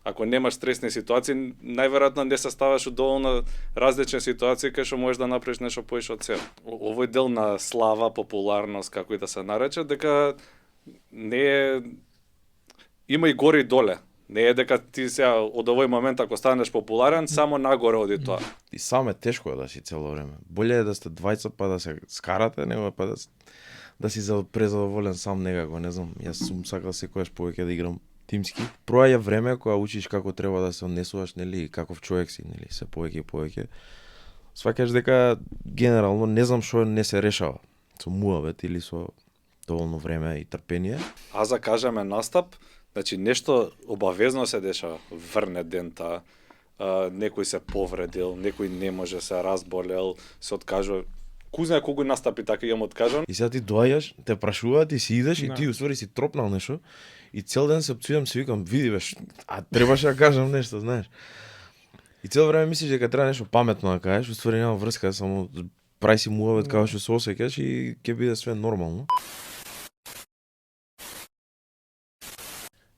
Ако немаш стресни ситуации, најверојатно не се ставаш у доволно различни ситуации кај што можеш да направиш нешто поише од себе. Овој дел на слава, популарност, како и да се нарече, дека не е... има и горе и доле. Не е дека ти сега од овој момент ако станеш популарен, само нагоре оди тоа. И сам е тешко да си цело време. Боле е да сте двајца па да се скарате, него па да си презадоволен сам некако, не знам. Јас сум сакал секогаш повеќе да играм тимски. Проаѓа време кога учиш како треба да се однесуваш, нели, каков човек си, нели, се повеќе и повеќе. Сваќаш дека генерално не знам што не се решава со муавет или со доволно време и трпение. А за кажеме настап, значи нешто обавезно се дешава, врне дента, некој се повредил, некој не може, се разболел, се откажува. Кој знае колку настапи така имам откажан? И сега ти доаѓаш, те прашуваат, ти си идеш и ти уствари си тропнал нешто и цел ден се пцујам, се викам, види беш, а требаше да кажам нешто, знаеш. И цело време мислиш дека треба нешто паметно да кажеш, уствари нема врска, само прај си муавет како што се осеќаш и ќе биде све нормално.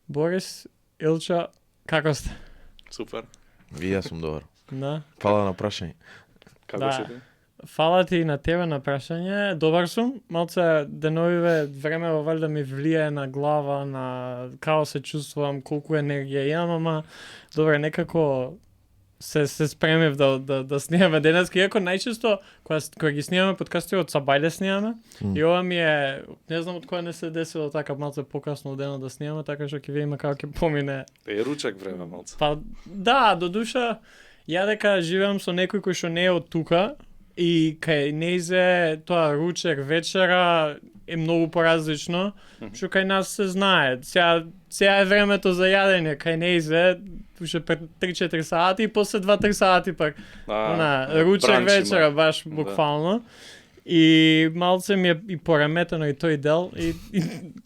Борис, Илча, како сте? Супер. И јас сум добар. Да. Фала на прашање. Како си ти? Фала ти на тебе на прашање. Добар сум. Малце деновиве време валјда ми влијае на глава, на како се чувствувам, колку енергија имам, ама добре, некако се спремив да снимаме денеска, иако најчесто кога ги снимаме подкасти од Сабајле снимаме, и ова ми е, не знам од која не се десило така малце покасно денот да снимаме, така што ќе видиме како ќе помине. Е ручек време малце. Па да, до душа ја дека живеам со некој кој што не е од тука и кај нејзе тоа ручек вечера е многу поразлично, што кај нас се знае. Сега е времето за јадење, кај нејзе уште 3-4 сати и после 2-3 сати пак. Ручек вечера, баш буквално. И малце ми е и пореметено и тој дел и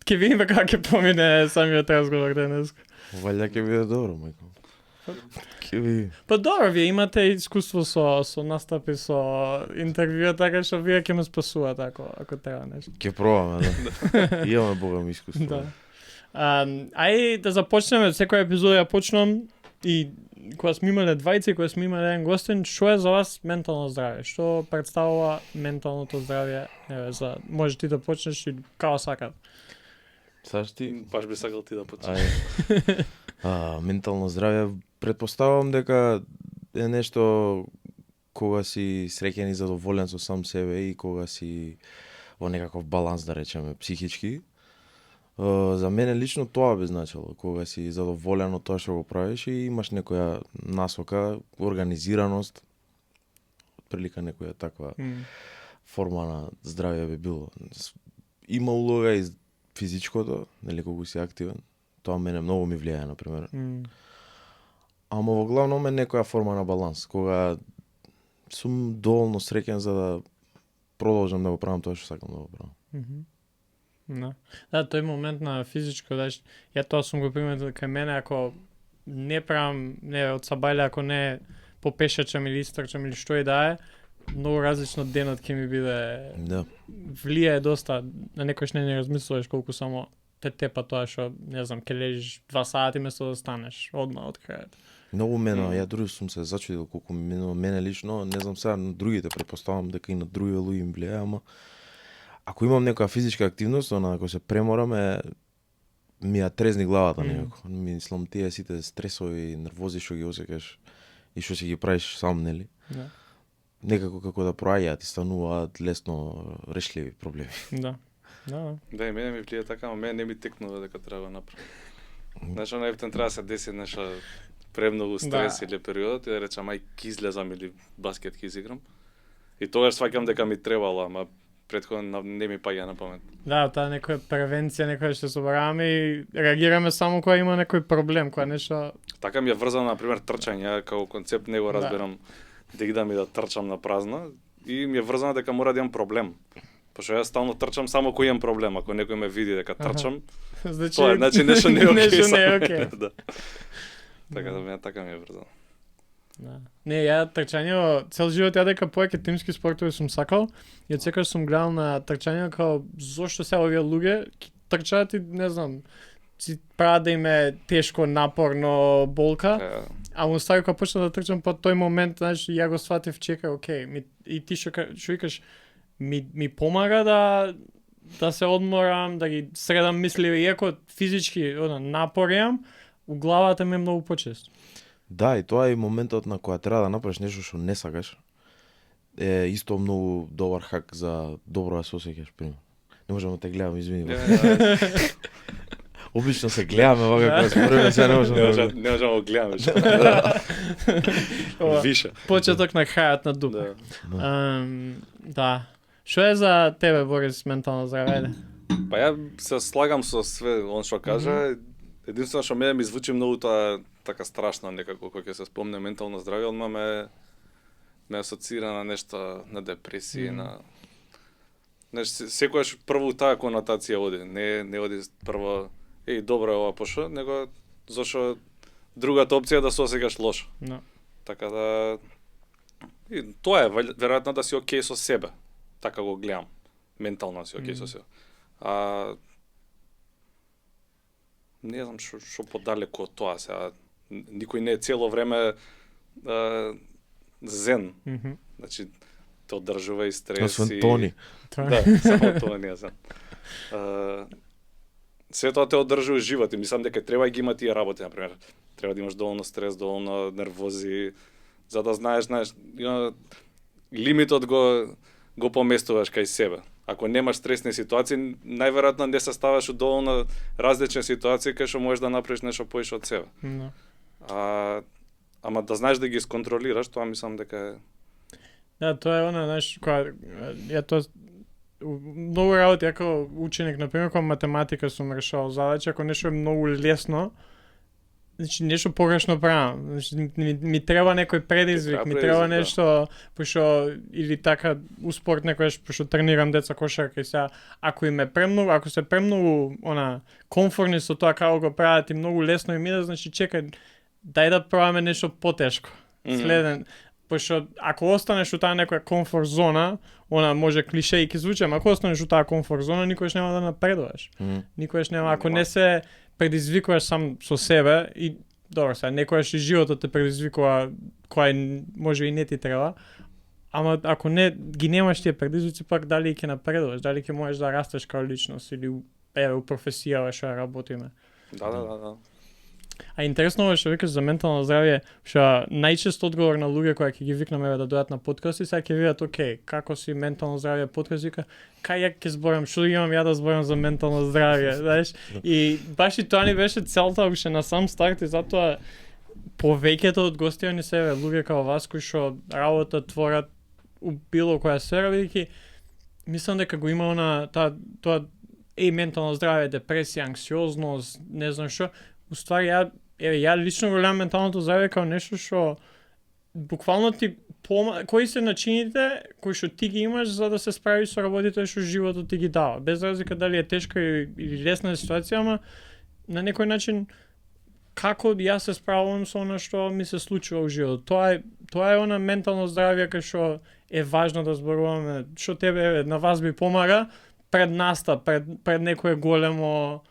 ќе видиме како ќе помине самиот разговор денес. Валја ќе биде добро, мајко. Ќе види. Па добро, вие имате искуство со настапи, со интервјуа, така што вие ќе ме спасувате ако треба нешто. Ќе пробаме, да. Имаме богам искуство. Да. Ај да започнеме, секоја епизода ја почнам и кога сме имале двајца и кога сме имале еден гостин, што е за вас ментално здравје? Што представува менталното здравје? Еве, може ти да почнеш и како сакат. Саш ти? Баш би сакал ти да почнеш. Ментално здравје, претпоставувам дека е нешто кога си среќен и задоволен со сам себе и кога си во некаков баланс, да речеме, психички. За мене лично тоа би значило, кога си задоволен од тоа што го правиш и имаш некоја насока, организираност, прилика некоја таква форма на здравје би било. Има улога и физичкото, нели колку си активен, тоа мене многу ми влијае, например. Ама во главном е некоја форма на баланс, кога сум доволно среќен за да продолжам да го правам тоа што сакам да го правам. Да, тој момент на физичко, ја тоа сум го приметил кај мене, ако не правам, од Сабајле, ако не попешачам или истрчам или што и да е, многу различно денот ќе ми биде. Да. Влијае доста, на некојаш не размислуваш колку само те тепа тоа што, не знам, ќе лежиш 2 сати место да станеш одма од крајот. Многу мене, ја дури сум се зачудил колку мене лично, не знам сега на другите, претпоставам дека и на други луѓе им влијае, ама ако имам некоја физичка активност, ако се преморам, ми ја трезни главата некако. Мислам, тие сите стресови, нервози што ги осеќаш и што си ги правиш сам, нели? Да. Некако како да проаѓаат и стануваат лесно решливи проблеми. Да. Да, и мене ми влијае така, ама мене не ми текнува дека треба да направам. Значи, највтен треба да се деси нешто премногу стрес или период и да речам, ај ки излезам или баскет ки изиграм. И тогаш сваќам дека ми требало, ама претходно не ми паѓа на памет. Да, таа некоја превенција, некоја што собараме и реагираме само кога има некој проблем, кога нешто. Така ми е врзано, например, трчање, како концепт не го разберам да идам и да трчам на празно и ми е врзано дека мора да имам проблем. Пошто јас стално трчам само кога имам проблем, ако некој ме види дека трчам, тоа значи нешто не е окей. Нешто не е окей. Да. Така да мене така ми е врзано. Да. Не, ја трчање, цел живот ја дека повеќе тимски спортови сум сакал и од секогаш сум гледал на трчање како зошто се овие луѓе трчаат и не знам, си прават да им е тешко, напорно, болка. А му стави кога почна да трчам по тој момент, знаеш, ја го сватив, чекај, окей, и ти што викаш, ми помага да се одморам, да ги средам мисли, иако физички напор имам, у главата ми е многу почесто. Да, и тоа е и моментот на која треба да направиш нешто што не сакаш. Е исто многу добар хак за добро да се осеќаш, пример. Не можам да те гледам, извини. Обично се гледаме вака кога збориме, сега не можам да... Не можам да го гледам више. Почеток на крајот на дупа. Да. Што е за тебе, Борис, ментално здраве? Па ја се слагам со све он што кажа. Единствено што мене ми звучи многу тоа така страшно некако кога ќе се спомне ментално здраве, одма ме асоцира на нешто, на депресија, на секојаш прво таа конотација оди, не оди прво добро е ова пошо, него зашо другата опција да се осеќаш лошо. No. Така да и тоа е веројатно да си окей со себе. Така го гледам. Ментално си окей со себе. Не знам што подалеку од тоа сега. Никој не е цело време зен. Значи те одржува и стрес. Освен Тони. Да, само Тони е зен. Се тоа те одржува живот и мислам дека треба ги има тие работи, например. Треба да имаш доволно стрес, доволно нервози, за да знаеш, лимитот го поместуваш кај себе. Ако немаш стресни ситуации, најверојатно не се ставаш у доволно различни ситуации кај што можеш да направиш нешто поише од себе. No. Ама да знаеш да ги сконтролираш, тоа мислам дека е... Да, тоа е знаеш, кога ја тоа многу работи, ако ученик, например, кога математика сум решавал задача, ако нешто е многу лесно, значи нешто погрешно правам. Значи ми треба некој предизвик, ми треба нешто, пошто или така у спорт некојаш пошто тренирам деца кошарка и сега ако им е премногу, ако се премногу комфортни со тоа како го прават и многу лесно им иде, значи чекај, дај да пробаме нешто потешко. Следен, пошто ако останеш у таа некоја комфорт зона, може клишејки звучи, ама ако останеш у таа комфорт зона, никогаш нема да напредуваш. Никогаш нема, ако не се предизвикуваш сам со себе и добро сега некогаш и животот те предизвикува кој може и не ти треба, ама ако не ги немаш тие предизвици, пак дали ќе напредуваш, дали ќе можеш да растеш како личност или у професија што работиме. Да. А интересно ова што викаш за ментално здравје, што најчесто одговор на луѓе кои ќе ги викнаме да дојдат на подкаст и сега ќе видат, окей, како си ментално здравје подкаст, вика, кај ја ќе зборам, што имам ја да зборам за ментално здравје, знаеш? И баш и тоа ни беше целта уште на сам старт и затоа повеќето од гостите ни се луѓе како вас кои што работат, творат у било која сфера, бидејќи мислам дека го има тоа ментално здравје, депресија, анксиозност, не знам што. Уствари, ја лично го гледам менталното здравје како нешто што буквално ти кои се начините кои што ти ги имаш за да се справиш со работите што животот ти ги дава. Без разлика дали е тешка или лесна ситуација, ама на некој начин како јас се справувам со она што ми се случува во животот. Тоа е ментално здравје кај што е важно да зборуваме, што тебе на вас би помага пред настап, пред некое големо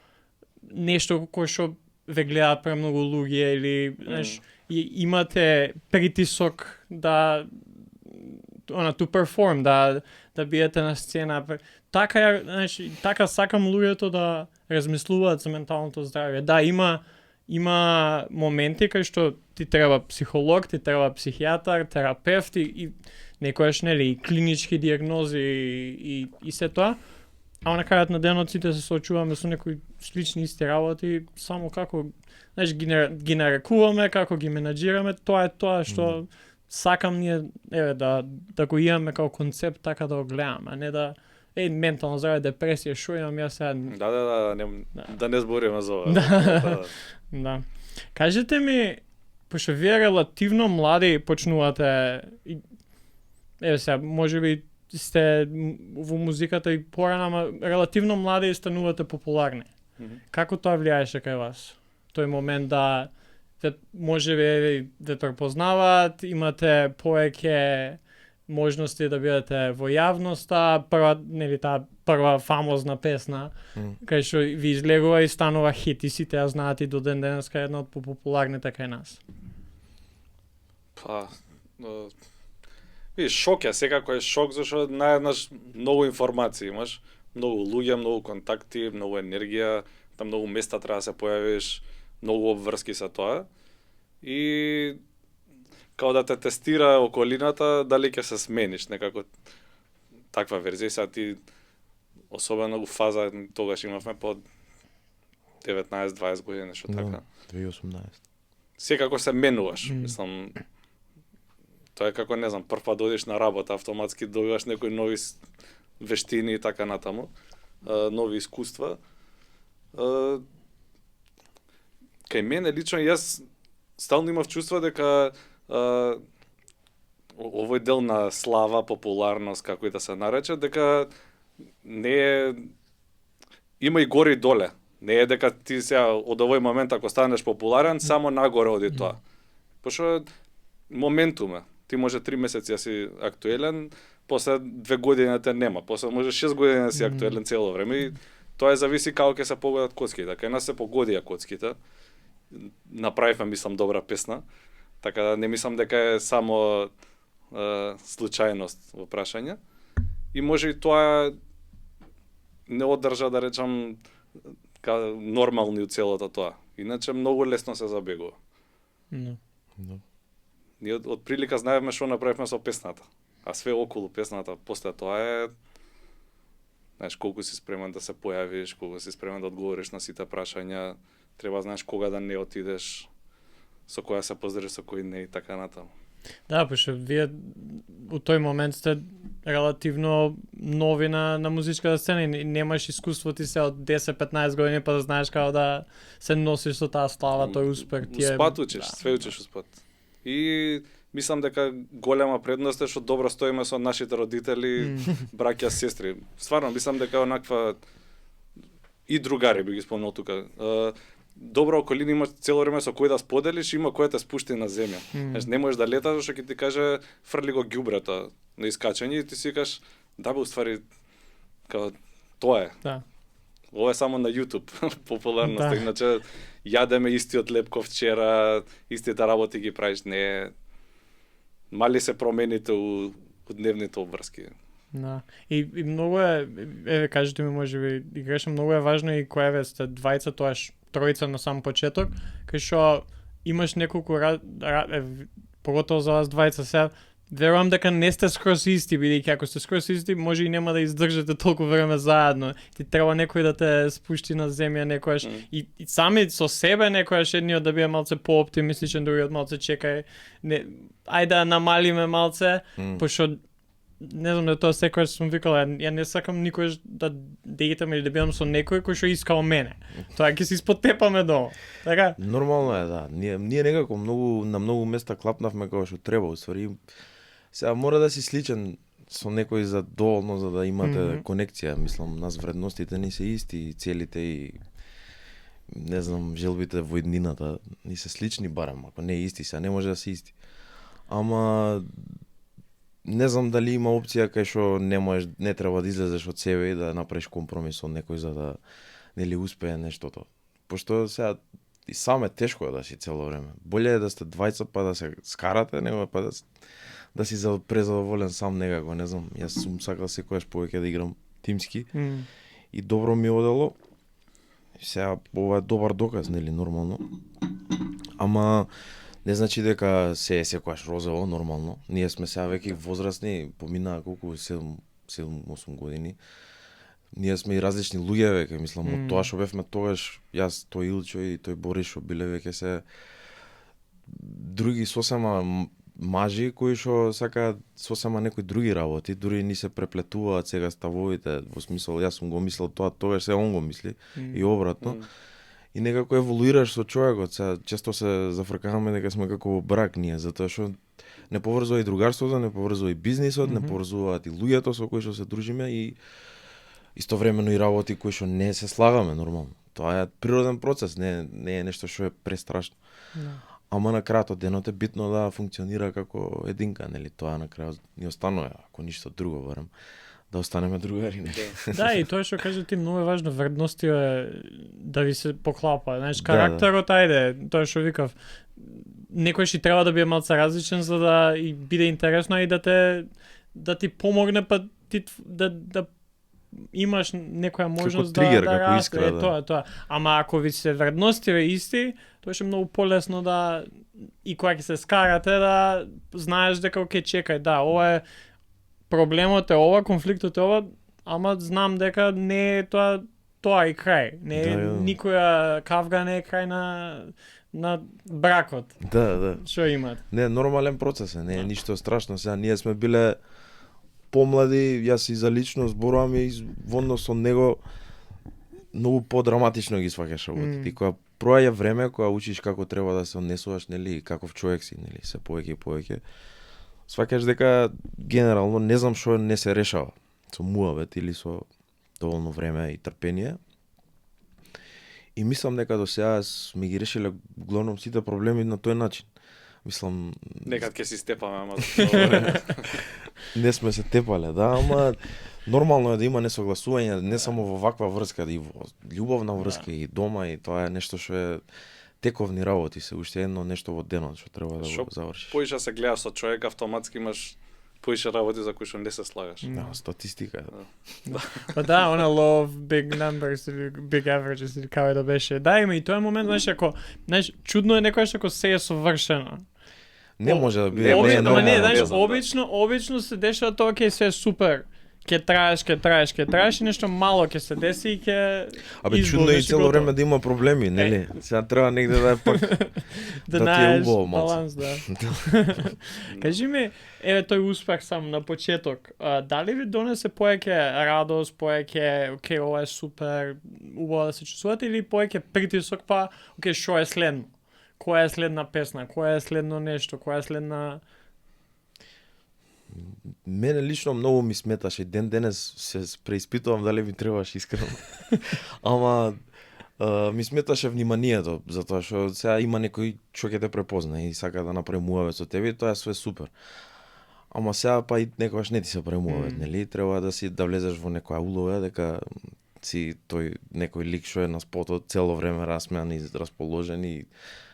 нешто кое што ве гледаат премногу луѓе или знаеш, имате притисок да to perform, да биете на сцена. Така сакам луѓето да размислуваат за менталното здравје. Да, има моменти кај што ти треба психолог, ти треба психијатар, терапевт и некојаш нели клинички дијагнози и се тоа. А на крајот на денот сите се соочуваме со некои слични исти работи, само како знаеш ги нарекуваме, како ги менаџираме, тоа е тоа што сакам ние да го имаме како концепт така да го гледаме, а не да ментално здравје, депресија, што имам јас сега. Да не збориме за ова. Да. Кажете ми, пошто вие релативно млади почнувате сега можеби сте во музиката и порано, ама релативно млади и станувате популарни. Како тоа влијаеше кај вас? Тој момент да може ве препознаваат, имате повеќе можности да бидете во јавноста, таа прва фамозна песна, кај што ви излегува и станува хит и сите ја знаат и до ден денеска е една од популарните кај нас. Па, видиш, шок е, секако е шок, зашто наеднаш многу информации имаш, многу луѓе, многу контакти, многу енергија, на многу места треба да се појавиш, многу обврски со тоа. И као да те тестира околината, дали ќе се смениш некако таква верзија. Сега ти, особено у фаза, тогаш имавме по 19-20 години, нешто така. 2018. Секако се менуваш, мислам. Тоа е како, не знам, прв пат дојдеш на работа, автоматски добиваш некои нови вештини и така натаму, нови искуства. Кај мене лично, јас стално имав чувство дека овој дел на слава, популарност, како и да се нарече, дека не е... има и горе и доле. Не е дека ти сега од овој момент ако станеш популарен, само нагоре оди тоа. Пошто моментум е. Ти може 3 месеци да си актуелен, после 2 години те нема, после може 6 години да си актуелен цело време и тоа зависи како ќе се погодат коцките. Кај нас се погодија коцките. Направивме, мислам, добра песна. Така да не мислам дека е само случајност во прашање. И може и тоа не одржа, да речам, нормални од целото тоа. Иначе многу лесно се забегува. No. Ние од прилика знаевме што направивме со песната. А све околу песната после тоа е, знаеш, колку си спремен да се појавиш, колку си спремен да одговориш на сите прашања, треба знаеш кога да не отидеш, со која се поздржиш, со кој не и така натаму. Да, пошто вие у тој момент сте релативно нови на музичката сцена и немаш искуство ти се од 10-15 години па да знаеш како да се носиш со таа слава, тој успех. Успат учиш, све учиш успат. И мислам дека голема предност е што добро стоиме со нашите родители, браќа, сестри. Стварно, мислам дека онаква и другари би ги спомнал тука. Добра околина имаш цело време со кој да споделиш, има кој те спушти на земја. Знаеш, не можеш да леташ, што ќе ти каже фрли го ѓубрето на искачање и ти си кажеш да бе уствари као тоа е. Да. Ова е само на YouTube популарност, Да. иначе јадеме истиот лепков вчера, истите работи ги правиш, не мали се промените у дневните обврски. Да. И многу е, еве кажете ми можеби и грешам, многу е важно и која ве сте двајца, тоаш тројца на сам почеток, кај што имаш неколку поготово за вас двајца сега, верувам дека не сте скроз исти, бидејќи ако сте скроз исти, може и нема да издржите толку време заедно. Ти треба некој да те спушти на земја некојаш и сами со себе некојаш едниот да биде малце пооптимистичен, другиот малце чекај, не, ајде да намалиме малце, пошто не знам да тоа секојаш сум викал, ја не сакам никош да дејтам или да бидам со некој кој што искал мене. Тоа ќе се испотепаме долу. Така? Нормално е, да. Ние некако на многу места клапнавме како што треба, уствари. Сега мора да си сличен со некој за доволно за да имате конекција, мислам, нас вредностите ни се исти, и целите и не знам, желбите во иднината ни се слични барем, ако не исти се, не може да се исти. Ама не знам дали има опција кај што не треба да излезеш од себе и да направиш компромис со некој за да нели успее нештото. Пошто сега и сам е тешко да си цело време. Боле е да сте двајца па да се скарате, него па да си презадоволен сам некако, не знам. Јас сум сакал секогаш повеќе да играм тимски и добро ми одело. Сега ова е добар доказ, нели, нормално. Ама не значи дека се е секогаш розово, нормално. Ние сме сега веќе возрастни, поминаа колку 7-8 години. Ние сме и различни луѓе веќе, мислам, од тоа што бевме тогаш, јас, тој Илчо и тој Борис што биле веќе се други сосема мажи кои што сакаат сосема некои други работи, дури ни се преплетуваат сега ставовите, во смисол јас сум го мислел тоа тогаш, се он го мисли и обратно. И некако еволуираш со човекот, сега често се зафркаваме дека сме како во брак ние, затоа што не поврзува и другарството, не поврзува и бизнисот, не поврзуваат и луѓето со кои што се дружиме и истовремено и работи кои што не се слагаме нормално. Тоа е природен процес, не е нешто што е престрашно. ама на крајот од денот е битно да функционира како единка, нели? Тоа на крајот ни останува, ако ништо друго барем, да останеме другари, нели? Да, и тоа што кажа ти многу е важно, вредности е да ви се поклапа. Знаеш, карактерот, ајде, тоа што викав, некој што треба да биде малце различен за да и биде интересно и да ти помогне па ти да имаш некоја можност тригер, да како расте, искра, тоа. Ама ако ви се вредностиве исти, тоа ќе многу полесно да и кога ќе се скарате да знаеш дека оке чекај, да, ова е проблемот е ова, конфликтот е ова, ама знам дека не е тоа и крај. Не е никоја кавга не е крај на бракот. Да. Што имат? Не, нормален процес е, не е ништо страшно. Сега ние сме биле помлади, јас и за лично зборувам и во однос со него многу подраматично ги сваќаш работите. И кога проаѓа време, кога учиш како треба да се однесуваш, нели, каков човек си, нели, се повеќе и повеќе, сваќаш дека генерално не знам што не се решава со муавет или со доволно време и трпение. И мислам дека до сега сме ги решиле главном сите проблеми на тој начин. Мислам... Некад ќе си степаме, ама... Не сме се тепале, да, ама нормално е да има несогласување, не само во ваква врска, и во љубовна врска, и дома, и тоа е нешто што е тековни работи, се уште едно нешто во денот што треба да го завршиш. Поише се гледа со човек, автоматски имаш поише работи за кои што не се слагаш. Да, статистика. Па да, она law of big numbers или big averages или како да беше. Да, има и тој момент, знаеш, ако, знаеш, чудно е некојаш ако се е совршено. Не може да биде, не не е ама нормално. не, знаеш, обично се дешава тоа, ќе се е супер. Ќе траеш и нешто мало ќе се деси и ќе Абе чудно е и цело време да има проблеми, нели? Сега треба негде да е пак да ти е најдеш убаво малце. баланс, да. Кажи ми, еве тој успех сам на почеток, дали ви донесе поеќе радост, поеќе, окей, ова е супер, убаво да се чувствувате, или поеќе притисок, па, окей, што е следно? Која е следна песна, која е следно нешто, која е следна... Мене лично многу ми сметаше, ден денес се преиспитувам дали ми требаш искрено. Ама ми сметаше вниманието, затоа што сега има некој што ќе те препозна и сака да направи муавет со тебе, тоа е све супер. Ама сега па и некогаш не ти се прави муавет, нели? Треба да влезеш во некоја улога дека си тој некој лик што е на спотот цело време расмеан и расположен и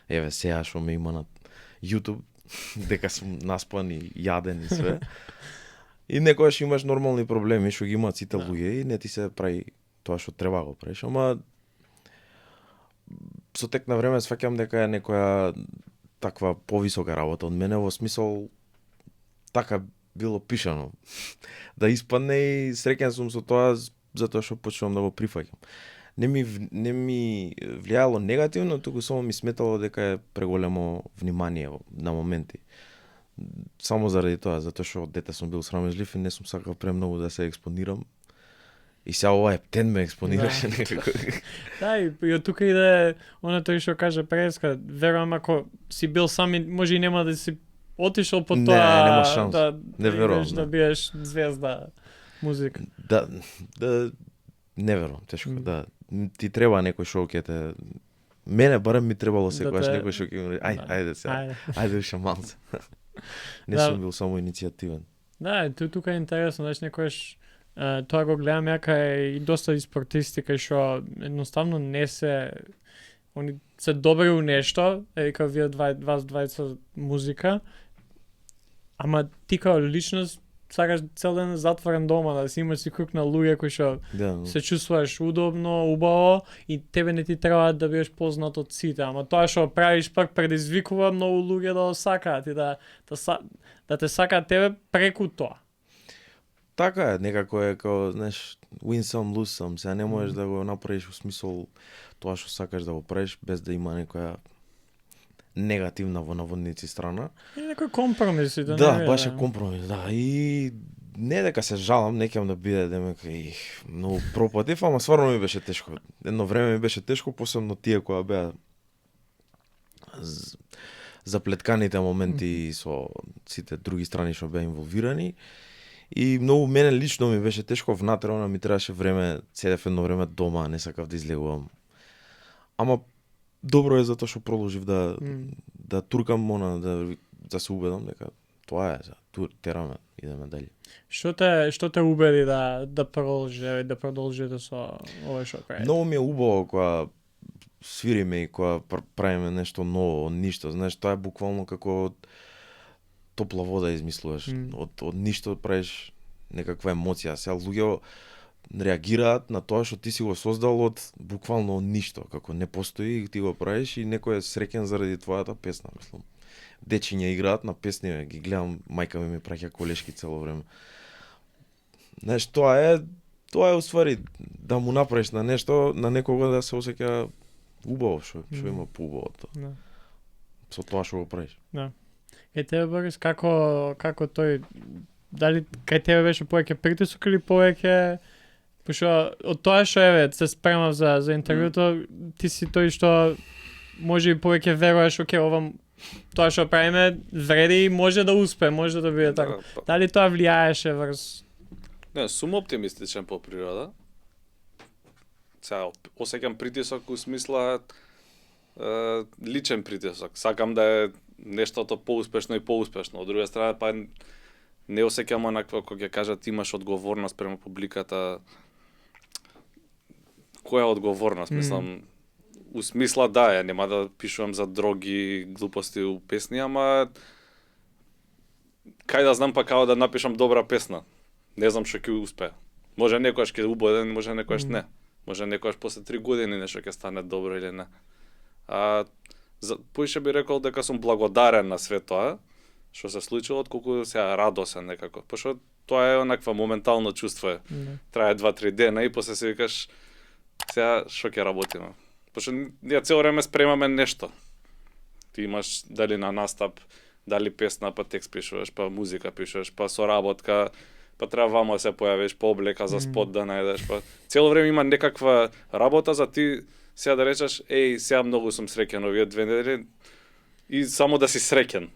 еве сега што ме има на YouTube дека сум наспан и јаден и све. И некогаш имаш нормални проблеми што ги имаат сите луѓе и не ти се прави тоа што треба го правиш, ама со тек на време сваќам дека е некоја таква повисока работа од мене, во смисол така било пишано. Да испадне и среќен сум со тоа затоа што почнувам да го прифаќам. Не ми влијало негативно, туку само ми сметало дека е преголемо внимание на моменти. Само заради тоа, затоа што од дете сум бил срамежлив и не сум сакал премногу да се експонирам. И сега ова ептен ме експонираше некако. Да, и од тука иде она тој што каже преска, верувам ако си бил сам, може и нема да си отишол по тоа нема шанс. Не верувам, да биеш звезда музика. Да, не верувам, тешко, да. Ти треба некој шоу ќе те... Мене барем ми требало секогаш некој шоу ќе ми... Ајде сега, ајде уште малце. Не сум бил само иницијативен. Да, тука е интересно, знаеш, некојаш тоа го гледам ја кај и доста и спортисти кај што едноставно не се... Они се добри у нешто, кај вие вас двајца музика, ама ти као личност сакаш цел ден затворен дома, да си имаш си круг на луѓе кои што се чувствуваш удобно, убаво и тебе не ти треба да бидеш познат од сите, ама тоа што правиш пак предизвикува многу луѓе да сакаат и да те сакаат тебе преку тоа. Така е, некако е као, знаеш, win some, lose some, сега не можеш да го направиш во смисол тоа што сакаш да го правиш без да има некоја негативна во наводници страна. И некој компромис и да баш е компромис, да. И не дека се жалам, не ќе да биде демека и многу пропатив, ама стварно ми беше тешко. Едно време ми беше тешко, посебно тие која беа заплетканите моменти со сите други страни што беа инволвирани. И многу мене лично ми беше тешко внатре, она ми требаше време, седев едно време дома, не сакав да излегувам. Ама добро е затоа што продолжив да туркам да се убедам дека тоа е, тераме, идеме дале. Што те убеди да продолжите со ова што правите? Многу ми е убаво кога свириме и кога правиме нешто ново, од ништо, знаеш, тоа е буквално како топла вода измислуваш, од ништо правиш некаква емоција. Сега луѓе реагираат на тоа што ти си го создал од буквално од ништо, како не постои и ти го правиш и некој е среќен заради твојата песна, мислам. Дечиња играат на песни, ги гледам, мајка ми праќа колешки цело време. Знаеш, тоа е уствари да му направиш на нешто, на некого да се осеќа убаво, што има поубаво тоа. Да. Со тоа што го правиш. Да. Тебе, Борис, како тој, дали кај тебе беше повеќе притисок или повеќе, пошто од тоа што се спремав за интервјуто, ти си тој што може и повеќе веруваш, ова тоа што правиме вреди и може да успе, може да биде така. Дали тоа влијаеше врз? Не, сум оптимистичен по природа. Сега осеќам притисок у смисла личен притисок. Сакам да е нештото поуспешно и поуспешно. Од друга страна, па не осеќам онакво кога ќе кажат имаш одговорност према публиката. Која е одговорност? Мислам, у смисла да, ја нема да пишувам за дроги глупости у песни, ама кај да знам па како да напишам добра песна. Не знам што ќе успее. Може некојаш ќе убеден, може некојаш не. Може некојаш после 3 години нешто ќе стане добро или не. Поише би рекол дека сум благодарен на све тоа што се случило, отколку сега радосен некако. Пошто тоа е онаква моментално чувство. Трае 2-3 дена и после се викаш сега што ќе работиме. Пошто ние цело време спремаме нешто. Ти имаш дали на настап, дали песна, па текст пишуваш, па музика пишуваш, па соработка, па треба вамо да се појавиш, по облека за спот да најдеш, па цело време има некаква работа за ти сега да речеш, сега многу сум среќен овие 2 недели и само да си среќен.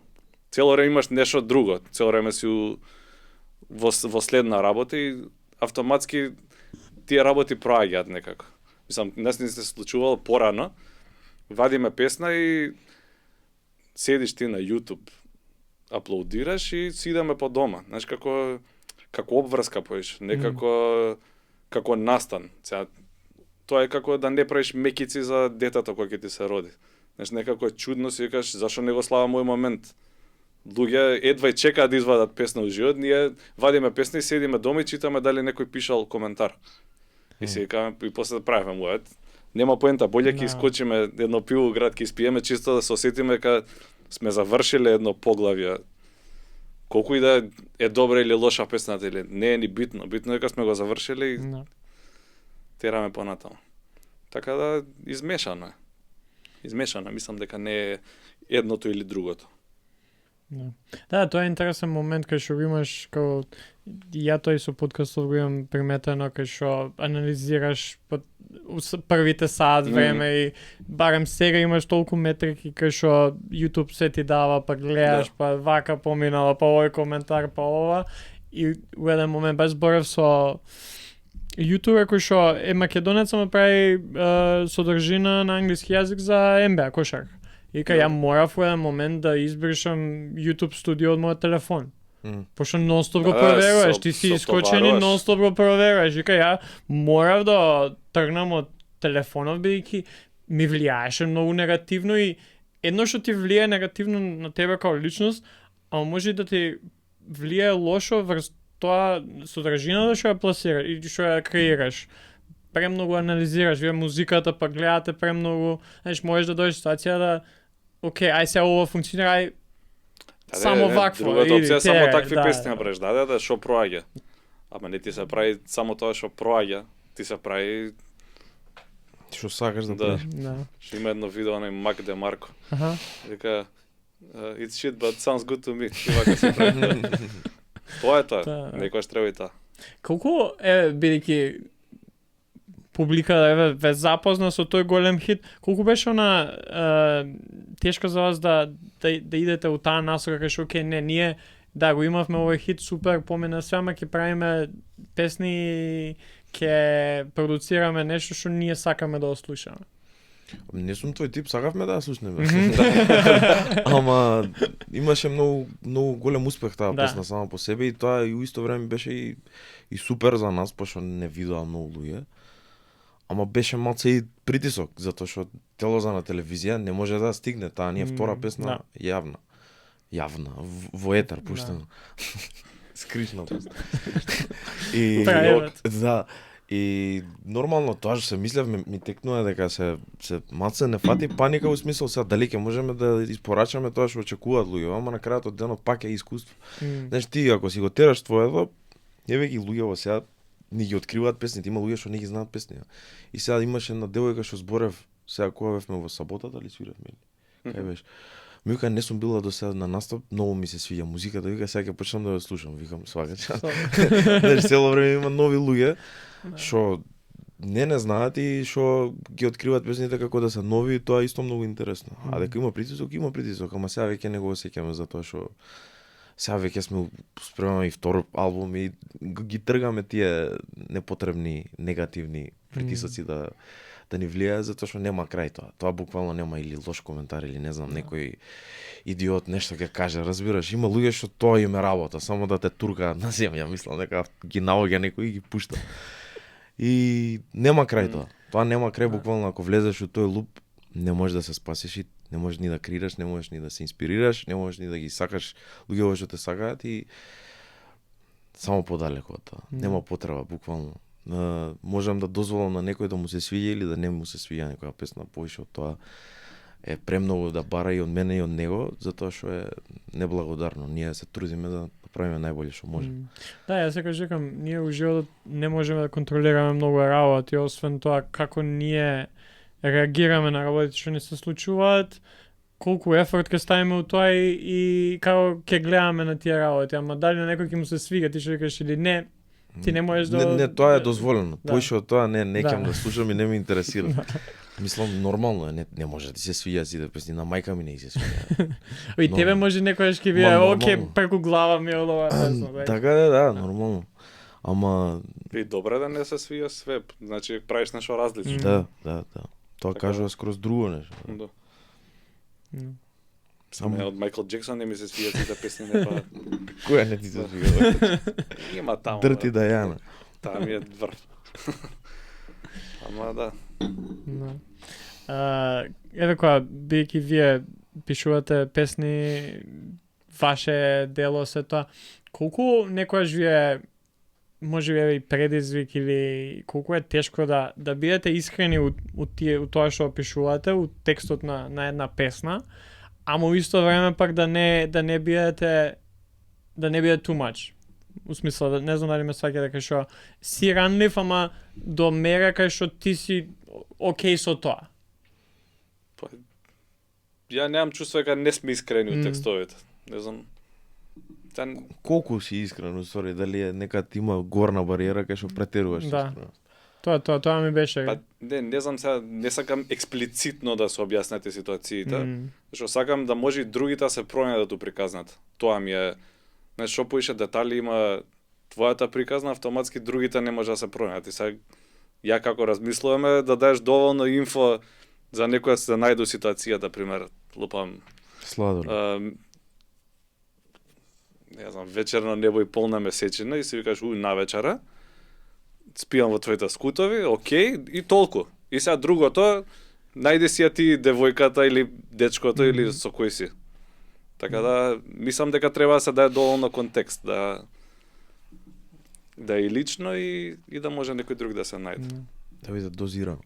Цело време имаш нешто друго, цело време си во следна работа и автоматски тие работи проаѓаат некако. Мислам, не се случувало порано, вадиме песна и седиш ти на YouTube, аплодираш и си идеме по дома. Знаеш, како обврска поиш, некако како настан. Сега, тоа е како да не правиш мекици за детето кој ќе ти се роди. Знаеш, некако е чудно, си викаш, зашо не го слава мој момент. Луѓе едва и чекаат да извадат песна во живот, ние вадиме песна и седиме дома и читаме дали некој пишал коментар. И си викаме, и после да правиме мојот. Нема поента, боле ќе искочиме едно пиво у град, ќе испиеме чисто да се осетиме дека сме завршиле едно поглавје. Колку и да е добра или лоша песната или не е ни битно. Битно е дека сме го завршиле и тераме понатаму. Така да измешано е. Измешано, мислам дека не е едното или другото. Да, тоа е интересен момент кај што имаш како ја тој со подкастот го имам приметено кај што анализираш првите саат време и барем сега имаш толку метрики кај што YouTube се ти дава, па гледаш, па вака поминала, па овој коментар, па ова и у еден момент баш зборев со јутубер кој што е македонец, ама прави содржина на англиски јазик за NBA кошарка. И ја морав во еден момент да избришам YouTube студио од мојот телефон. Пошто нонстоп го проверуваш, ти си искочен и нонстоп го проверуваш. И ја морав да тргнам од телефонот, бидејќи ми влијаеше многу негативно и едно што ти влијае негативно на тебе како личност, ама може да ти влијае лошо врз тоа содржината што ја пласираш и што ја креираш. Премногу анализираш, вие музиката, па гледате премногу, знаеш, можеш да дојдеш ситуација да окей, ај сега ова функционира, ај само вакво. Другата опција е само такви песни направиш, да, што проаѓа. Ама не ти се прави само тоа што проаѓа, ти се прави што сакаш да правиш. Што има едно видео на Мак Де Марко. Дека it's shit but sounds good to me. И вака се прави. Тоа е тоа, некојаш треба и тоа. Колку бидејќи публика ве запозна со тој голем хит, колку беше тешко за вас да идете у таа насока кај што окей, не, ние да го имавме овој хит, супер, помина се, ама ќе правиме песни, ќе продуцираме нешто што ние сакаме да ослушаме. Не сум твој тип, сакавме да ја слушнеме. Ама имаше многу голем успех таа песна сама по себе и тоа и у исто време беше и супер за нас, пошто не видоа многу луѓе. Ама беше малце и притисок, затоа што телоза на телевизија не може да стигне, таа ни е втора песна јавна, во етер пуштена. Скришна песна. И да. И нормално тоа што се мислевме, ми текнува дека се малце не фати паника во смисол сега дали ќе можеме да испорачаме тоа што очекуваат луѓе, ама на крајот од денот пак е искуство. Знаеш ти ако си го тераш твоето, еве ги луѓе во сега ни ги откриваат песните, има луѓе што не ги знаат песни. И сега имаше една девојка што зборев, сега кога бевме во саботата или свиревме? Кај беше? Ми вика, не сум била до сега на настап, многу ми се свиѓа музиката, вика сега ќе почнам да ја слушам, викам свакач. Знаеш, цело време има нови луѓе што не знаат и што ги откриваат песните како да се нови, и тоа е исто многу интересно. А дека има притисок, ама сега веќе не го осеќаме затоа што сега веќе сме спремаме и втор албум и ги тргаме тие непотребни негативни притисоци да ни влијаат затоа што нема крај тоа. Тоа буквално нема или лош коментар или не знам некој идиот нешто ќе каже, разбираш? Има луѓе што тоа им е работа, само да те туркаат на земја, мислам дека ги наоѓа некој и ги пушта. И нема крај тоа. Тоа нема крај, буквално ако влезеш во тој луп, не можеш да се спасиш и не можеш ни да креираш, не можеш ни да се инспирираш, не можеш ни да ги сакаш луѓе што те сакаат и само подалеку од тоа. Нема потреба буквално. Можам да дозволам на некој да му се свиѓа или да не му се свиѓа некоја песна повеќе од тоа. Е премногу да бара и од мене и од него, затоа што е неблагодарно. Ние се трудиме да правиме најболje што можеме. Да, јас секогаш викам, ние во животот не можеме да контролираме многу работи, освен тоа како ние реагираме на работите што не се случуваат, колку ефорт ќе ставиме у тоа и како ќе гледаме на тие работи, ама дали на некој ќе му се свига, ти што викаш или не, ти не можеш да... Не, тоа е дозволено. Поише од тоа не ќе да слушам и не ме интересира. Мислам, нормално е, не може да ти се свиѓа сите песни, на мајка ми не се свиѓа. И тебе може некојаш ќе биде, оке, преку глава ми од оваа песна. Така да, нормално. Ама... И добре да не се свиѓа све, значи правиш нешто различно. Да. Тоа кажува скроз друго нешто. Да. Само од Майкл Джексон не ми се свиѓа сите песни, не па... Која не ти се свиѓа? Има таму. Дрти Дајана. Таа ми е врв. Ама да. Еве која, бидејќи вие пишувате песни, ваше дело се тоа, колку некојаш вие може би и предизвик или колку е тешко да бидете искрени у тоа што пишувате, у текстот на една песна, ама во исто време пак да не бидете too much. У смисла, не знам дали ме сваќа дека што си ранлив, ама до мера кај што ти си окей со тоа. Ја немам чувство дека не сме искрени у текстовите. Не знам. Колку си искрен, сори, дали е нека ти има горна бариера кај што претеруваш? Да. Тоа ми беше. Па не знам сега, не сакам експлицитно да се објаснете ситуациите, што сакам да може и другите се пронајдат да приказнат. Тоа ми е, што поише детали има твојата приказна, автоматски другите не може да се пронајдат. И сега ја како размислуваме да даеш доволно инфо за некоја се најде ситуацијата, пример, лупам. Сладор. Не знам, вечерно небо и полна месечина и си викаш на вечера, спијам во твоите скутови, окей, и толку. И сега другото, најде си ја ти девојката или дечкото или со кој си. Така да, мислам дека треба да се даде доволно контекст, да е лично и да може некој друг да се најде. Да биде дозирано.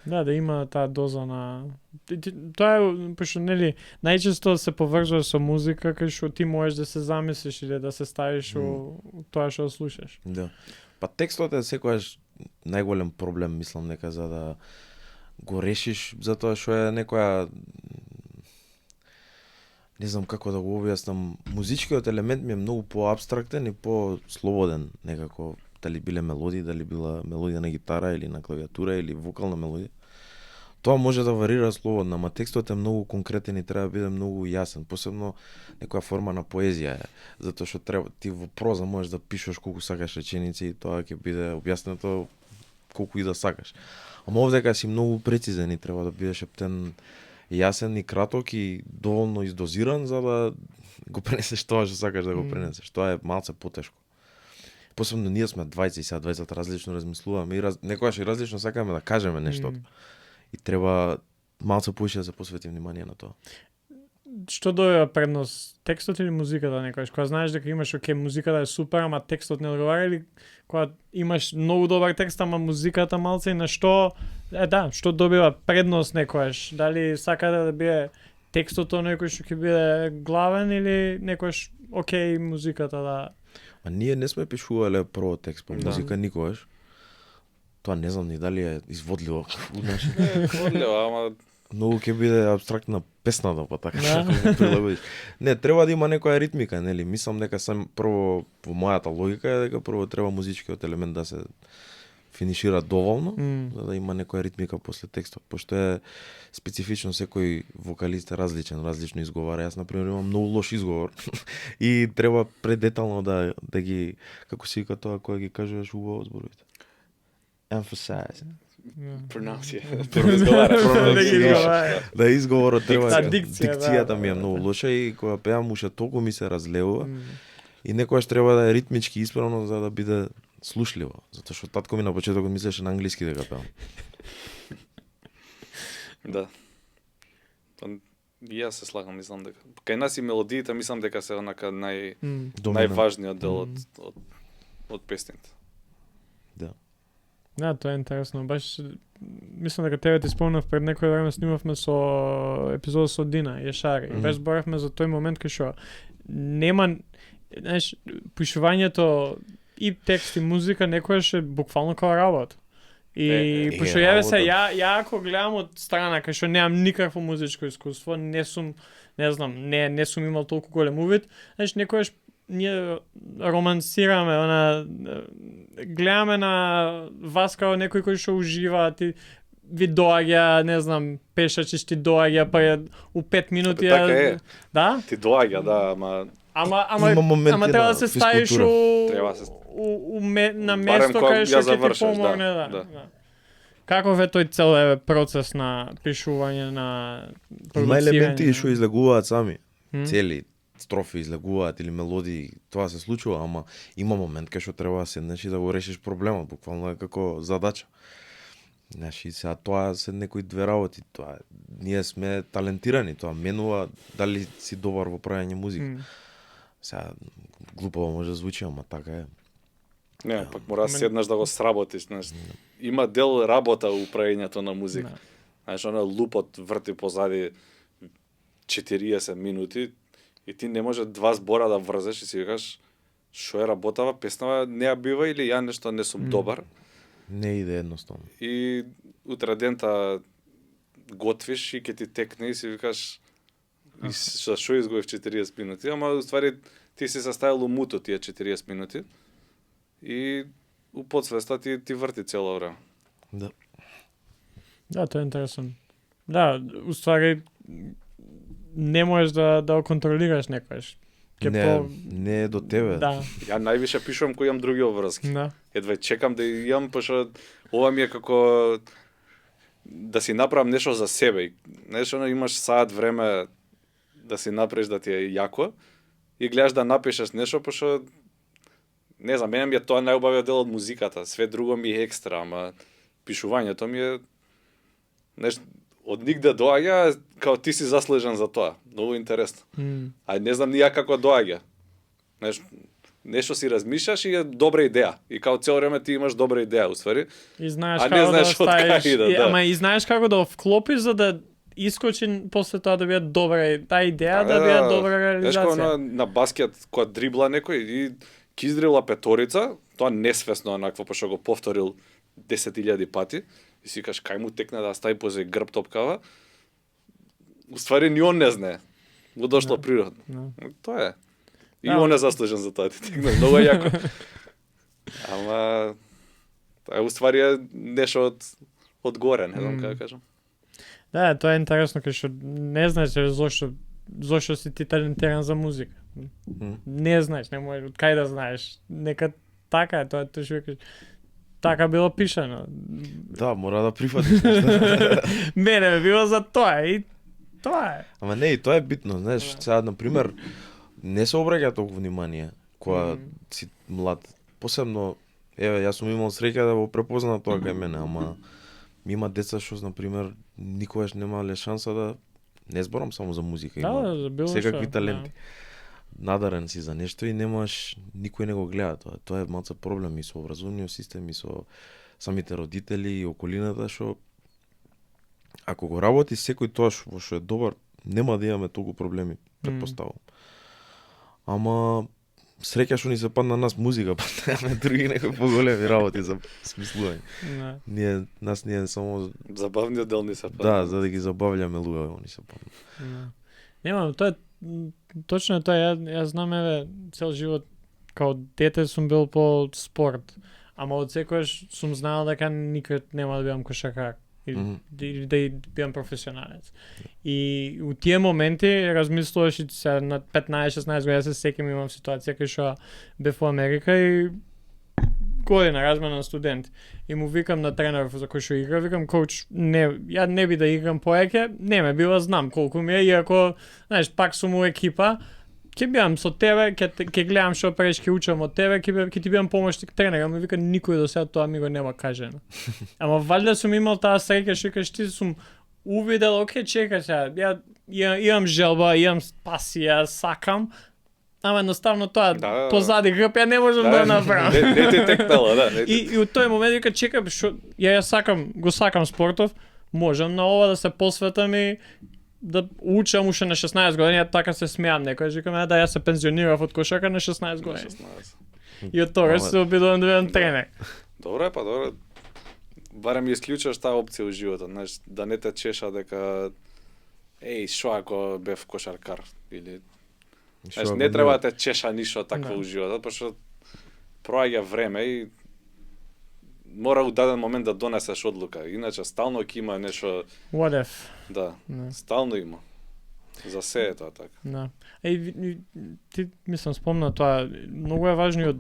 Да има таа доза на... Тоа е, пошто, нели, најчесто се поврзува со музика, кај што ти можеш да се замислиш или да се ставиш во тоа што слушаш. Да. Па текстот е секогаш најголем проблем, мислам, дека за да го решиш, затоа што е некоја... Не знам како да го објаснам. Музичкиот елемент ми е многу поабстрактен и по-слободен, некако. Дали биле мелодии, дали била мелодија на гитара или на клавиатура или вокална мелодија. Тоа може да варира слободно, ама текстот е многу конкретен и треба да биде многу јасен, посебно некоја форма на поезија е, затоа што треба ти во проза можеш да пишеш колку сакаш реченици и тоа ќе биде објаснето колку и да сакаш. Ама овдека си многу прецизен и треба да бидеш ептен јасен и краток и доволно издозиран за да го пренесеш тоа што сакаш да го пренесеш. Тоа е малце потешко. Посебно ние сме двајца и сега двајцата различно размислуваме и некогаш и различно сакаме да кажеме нештото. И треба малце повеќе да се посвети внимание на тоа. Што добива предност, текстот или музиката некогаш? Кога знаеш дека имаш музиката е супер, ама текстот не одговара, или кога имаш многу добар текст, ама музиката малце и на што што добива предност некогаш? Дали сака да биде текстот оној кој што ќе биде главен или некогаш музиката да... А ние не сме пишувале прво текст по музика никогаш. Тоа не знам ни дали е изводливо. Изводливо, ама многу ќе биде абстрактна песната па така што прилагодиш. Не, треба да има некоја ритмика, нели? Мислам дека сам прво по мојата логика е дека прво треба музичкиот елемент да се финишира доволно, за да има некоја ритмика после текстот, пошто е специфично секој вокалист е различен, различно изговара. Јас на пример имам многу лош изговор и треба предетално да ги, како се вика тоа кога ги кажуваш убаво зборовите. Emphasize. Да изговорот треба. Дикцијата ми е многу лоша и кога пеам уште толку ми се разлевува. И некогаш треба да е ритмички исправно за да биде слушливо, затоа што татко ми на почетокот мислеше на англиски дека пеам. Да. И јас се слагам, мислам дека кај нас и мелодиите мислам дека се онака најважниот дел од песните. Да, тоа е интересно. Баш мислам дека тебе ти спомнав пред некој време снимавме со епизода со Дина Јешари. Баш зборавме за тој момент кај што нема, знаеш, пишувањето и текст и музика некојаш е буквално како работа. И пошто ја ако гледам од страна кај што немам никакво музичко искуство, не сум имал толку голем увид, знаеш, некојаш ние романсираме, гледаме на вас како некој кој што ужива, ти ви доаѓа, не знам, пешачиш ти доаѓа, па у 5 минути така е. Да? Ти доаѓа, да, ама треба да се ставиш на место кај што ќе ти помогне, да. Каков е тој цел процес на пишување, на продуцирање? Има елементи што излегуваат сами, цели строфи излегуваат или мелодии, тоа се случува, ама има момент кај што треба да седнеш и да го решиш проблемот, буквално е како задача. Знаеш, и сега тоа се некои две работи, тоа ние сме талентирани, тоа менува дали си добар во правење музика. Сега глупаво може да звучи, ама така е. Не, пак мора да седнеш да го сработиш, знаеш. Има дел работа у правењето на музика. Знаеш, лупот врти позади 40 минути и ти не може два збора да врзеш и си викаш шо е работава, песнава не ја бива или ја нешто не сум добар. Не иде едноставно. И утре дента готвиш и ќе ти текне и си викаш шо изгубив 40 минути, ама уствари ти си заставил умуто тие 40 минути и у подсвеста ти врти цело време. Да. Да, тоа е интересно. Да, уствари не можеш да го контролираш некојаш. Не е до тебе. Да. Ја највише пишувам кој имам други обврски. Да. Едва чекам да имам, пошто ова ми е како да си направам нешто за себе. Нешто имаш саат време да си направиш да ти е јако и гледаш да напишеш нешто, пошто не знам, мене ми е тоа најубавиот дел од музиката. Све друго ми е екстра, ама пишувањето ми е нешто од нигде доаѓа, као ти си заслужен за тоа. Многу интересно. А не знам ни ја како доаѓа. Нешто си размишljаш и е добра идеја. И као цело време ти имаш добра идеја, уствари. И знаеш како да ставиш, ама и знаеш како да вклопиш за да искочи после тоа да биде добра таа идеја, да биде добра реализација. Знаеш на баскет кога дрибла некој и ки издрибла петорица, тоа несвесно онакво пошто го повторил 10.000 пати. И си кажеш, кај му текне да стави позади грб топкава, уствари ни он не знае. Му дошло природно. Тоа е. И он е заслужен за тоа, ти текне многу јако. Ама, тоа е уствари е нешто од горе, не знам како кажам. Да, тоа е интересно, кај што не знаеш зошто си ти талентиран за музика. Не знаеш, не можеш, од кај да знаеш. Нека така е, тоа што викаш. така било пишано. Да, мора да прифатиш нешто. Мене ме било за тоа и тоа е. Ама не, и тоа е битно, знаеш, сега, например, не се обраќа толку внимание кога си млад. Посебно, еве, јас сум имал среќа да го препознам тоа кај мене, ама има деца што, например, никогаш немале шанса да, не зборам само за музика, има За било секакви што, таленти. Надарен си за нешто и немаш, никој не го гледа тоа. Тоа е малку проблем и со образовниот систем и со самите родители и околината, што ако го работи секој тоа што е добар, нема да имаме толку проблеми, претпоставувам. Ама среќа што ни се падна нас музика, па немаме други некои поголеми работи за смислување. Нас ние само Забавниот дел ни се падна. да, за да ги забавljаме луѓе, они се падна. Нема, тоа е точно е тоа. Јас знам, еве, цел живот као дете сум бил по спорт, ама од секојаш сум знаел дека никад нема да бидам кошакар или да бидам професионалец. И у тие моменти размислуваш и се на 15-16 години се сеќам, имам ситуација кај што бев во Америка и година размена студент. И му викам на тренер за кој што игра, викам коуч, не, ја не би да играм поеќе, не ме била, знам колку ми е, иако, знаеш, пак сум у екипа, ќе бидам со тебе, ќе гледам што правиш, ќе учам од тебе, ќе ти бидам помошник тренер, ама вика никој до сега тоа ми го нема кажено. Ама валјда сум имал таа среќа што викаш ти сум увидел, оке, чекај сега, ја имам желба, имам пасија, сакам, ама едноставно тоа позади грб ја не можам да направам. Не ти текнало, да. И у тој момент вика чекам што ја сакам, го сакам спортов, можам на ова да се посветам и да учам уште на 16 години, ја така се смеам некој, викам да јас се пензионирав од кошака на 16 години. И од тогаш се обидувам да бидам тренер. Добро е, па добро. Барем ја исклучуваш таа опција во животот, знаеш, да не те чеша дека што ако бев кошаркар или знаеш, не треба да те чеша ништо такво во животот, пошто проаѓа време и мора у даден момент да донесеш одлука. Иначе стално ќе има нешто. What if? Да, стално има. За се е тоа така. Да. Ти мислам спомна тоа, многу е важно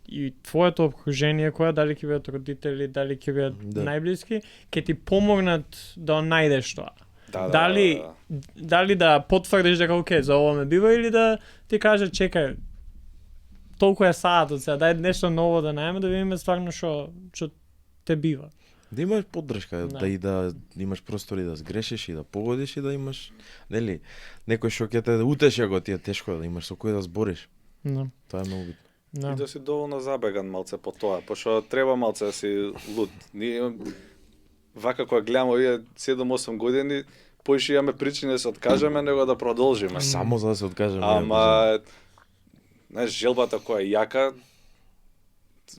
и твоето окружение, која дали ќе бидат родители, дали ќе бидат најблиски, ќе ти помогнат да најдеш тоа. Дали да потврдиш дека оке, за ова ме бива или да ти каже чекај, толку е саатот сега, дај нешто ново да најме да видиме стварно што те бива. Да имаш поддршка, да имаш простори да сгрешиш и да погодиш и да имаш, нели, некој што ќе те утеши ако ти е тешко, да имаш со кој да збориш. Тоа е многу битно. И да си доволно забеган малце по тоа, пошто треба малце да си луд. Ние вака кога гледаме овие 7-8 години, поише имаме причини да се откажеме, него да продолжиме. Само за да се откажеме. Ама, знаеш, желбата која е јака,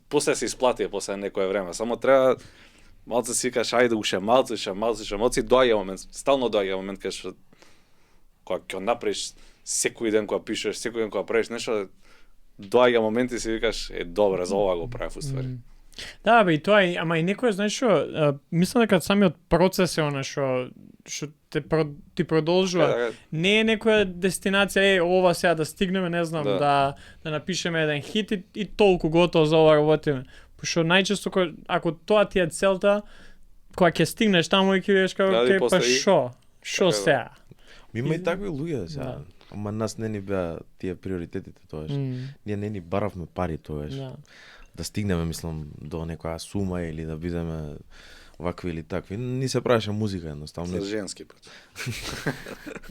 после се исплати после некое време. Само треба малце си кажеш, ајде уште малце, доаѓа момент, стално доаѓа момент кога ќе направиш секој ден кога пишеш, секој ден кога правиш нешто, доаѓа момент и си викаш, добре, за ова го правев уствари. Да, бе, и тоа е, ама и некој, знаеш што, мислам дека самиот процес е она што ти продолжува. Не е некоја дестинација, ова сега да стигнеме, не знам, да напишеме еден хит и толку готово за ова работиме. Пошто најчесто ако тоа ти е целта, кога ќе стигнеш таму и ќе видиш како окей, па што сега? Има и такви луѓе сега. Ама нас не ни беа тие приоритетите тоаш. Ние не ни баравме пари тоаш. Да стигнеме, мислам, до некоја сума или да бидеме вакви или такви. Ни се правеше музика едноставно. За женски пат.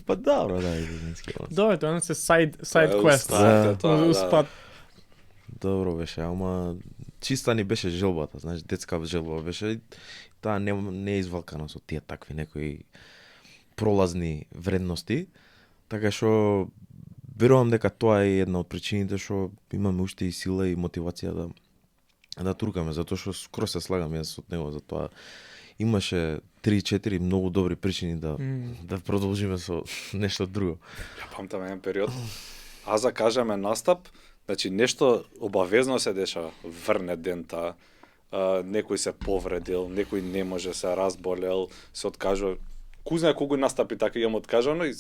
Па добро, да, и за женски пат. Добро, тоа се side quest. Добро беше, ама чиста ни беше желбата, знаеш, детска желба беше. Таа не е извалкана со тие такви некои пролазни вредности. Така што верувам дека тоа е една од причините што имаме уште и сила и мотивација да туркаме, затоа што скроз се слагам јас од него, затоа имаше 3-4 многу добри причини да продолжиме со нешто друго. Ја памтам еден период. Аз да кажеме настап, значи нешто обавезно се дешава, врне дента, некој се повредил, некој не може, се разболел, се откажува. Ку знае колку настапи така имам откажано и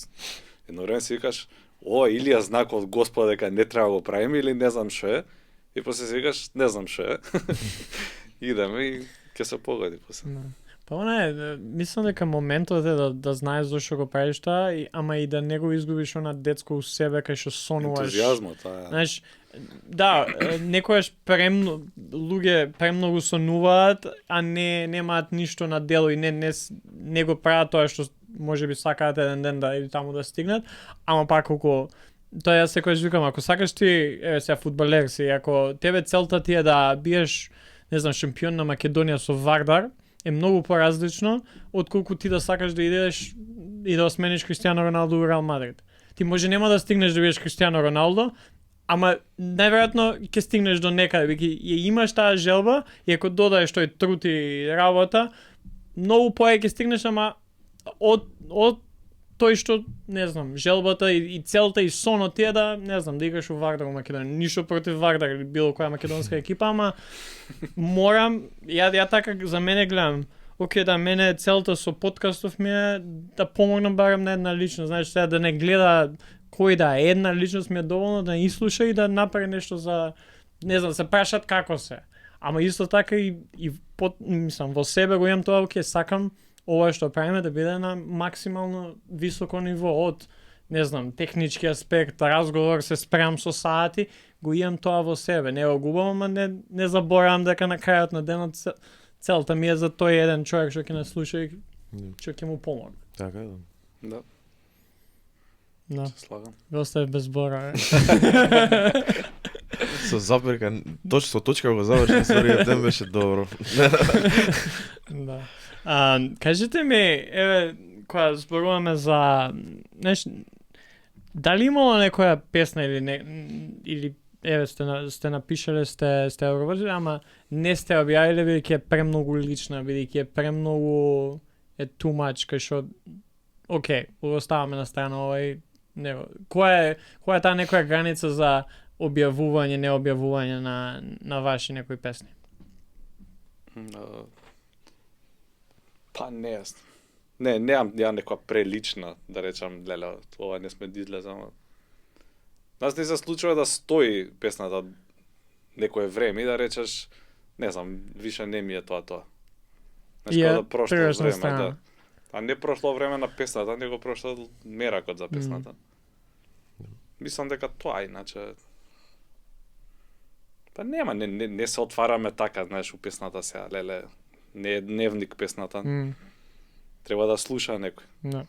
едно време си викаш, или е знак од Господа дека не треба да го правиме или не знам што е. И после си викаш, не знам што е. идеме и ќе се погоди после. Па мислам дека моментот е да знаеш зошто го правиш тоа, ама и да не го изгубиш она детско у себе кај што сонуваш. Ентузијазмот, тоа е. Знаеш, да, некојаш луѓе премногу сонуваат, а немаат ништо на дело и не го прават тоа што можеби сакаат еден ден да или таму да стигнат, ама пак колку тоа јас секогаш викам, ако сакаш ти сега фудбалер си, ако тебе целта ти е да биеш, не знам, шампион на Македонија со Вардар, е многу поразлично отколку ти да сакаш да идеш и да смениш Криштијано Роналдо во Реал Мадрид. Ти може нема да стигнеш да бидеш Криштијано Роналдо, ама најверојатно ќе стигнеш до некаде, веќе ја имаш таа желба и ако додаеш тој труд и работа, многу поe ќе стигнеш, ама од тој што, не знам, желбата и целта и сонот ти е да, не знам, да играш во Вардар во Македонија. Ништо против Вардар или било која македонска екипа, ама морам, ја така за мене гледам, окей, да мене целта со подкастов ми е да помогнам барем на една личност, знаеш, сега да не гледа кој да е, една личност ми е доволно да ислуша и да направи нешто за, не знам, се прашат како се. Ама исто така мислам, во себе го имам тоа, окей, сакам ова што правиме да биде на максимално високо ниво од, не знам, технички аспект, разговор, се спремам со сати, го имам тоа во себе. Не го губам, ама не заборавам дека на крајот на денот целта ми е за тој еден човек што ќе не слуша и што ќе му помогне. Така е, Да. Да. Се слагам. Го остави без збора. Со запирка, со точка го заврши, сорија, тем беше добро. Да. Кажете ми, еве, кога зборуваме за, знаеш, дали имало некоја песна или еве сте напишале, сте обработили, ама не сте објавиле бидејќи е премногу лична, бидејќи е премногу too much, кај што окей, го оставаме на страна овај него. Која е таа некоја граница за објавување, не објавување на ваши некои песни? Па немам ја некоја прелична, да речам, леле, ова не сме излезаме. Нас не се случува да стои песната некое време и да речеш, не знам, више не ми е тоа. Знаеш, да прошло време, да. А не прошло време на песната, него прошло меракот за песната. Мислам дека тоа, иначе... Па нема, не се отвараме така, знаеш, у песната сега, леле, не е дневник песната. Треба да слуша некој. Да.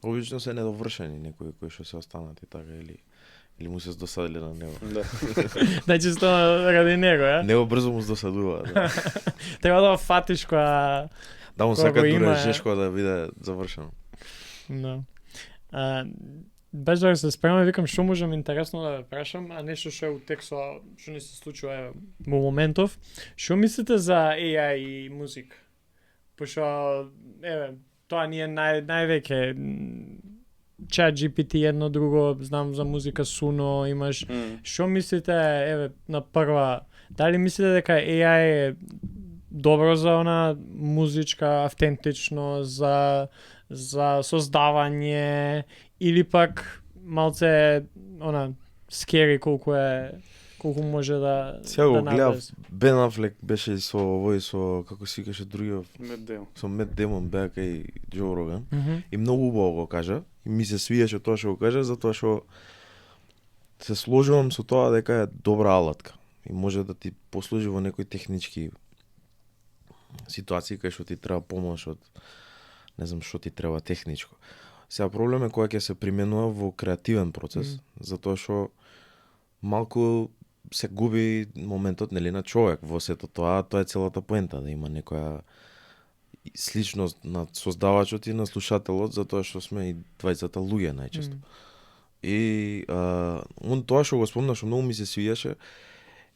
Обично се недовршени некои кои што се останати така или му се здосадиле на него. Да. Да чисто ради него, е? Него брзо му здосадува, да. Треба да фатиш која... Да му сака дуре жешко да биде завршено. Да. Без да се спремам, викам што можам интересно да ве прашам, а нешто што е у текстот, што не се случува во моментов. Што мислите за AI и музика? Пошто, еве, тоа ни е највеќе ChatGPT едно друго, знам за музика Suno, имаш. Што мислите, еве, на прва, дали мислите дека AI е добро за она музичка автентично, за создавање, или пак малце она скери колку може да сега го гледав, навлез. Бен Афлек беше со овој со како си викаше другиот со Мет Демон беа кај Џо Роган и многу убаво го кажа и ми се свиеше тоа што го кажа затоа што се сложувам со тоа дека е добра алатка и може да ти послужи во некои технички ситуации кај што ти треба помош од не знам што ти треба техничко. Сега проблем е кога ќе се применува во креативен процес, затоа што малку се губи моментот нели на човек во сето тоа е целата поента, да има некоја сличност на создавачот и на слушателот, затоа што сме и двајцата луѓе најчесто. И тоа што го спомнав, што многу ми се свијаше,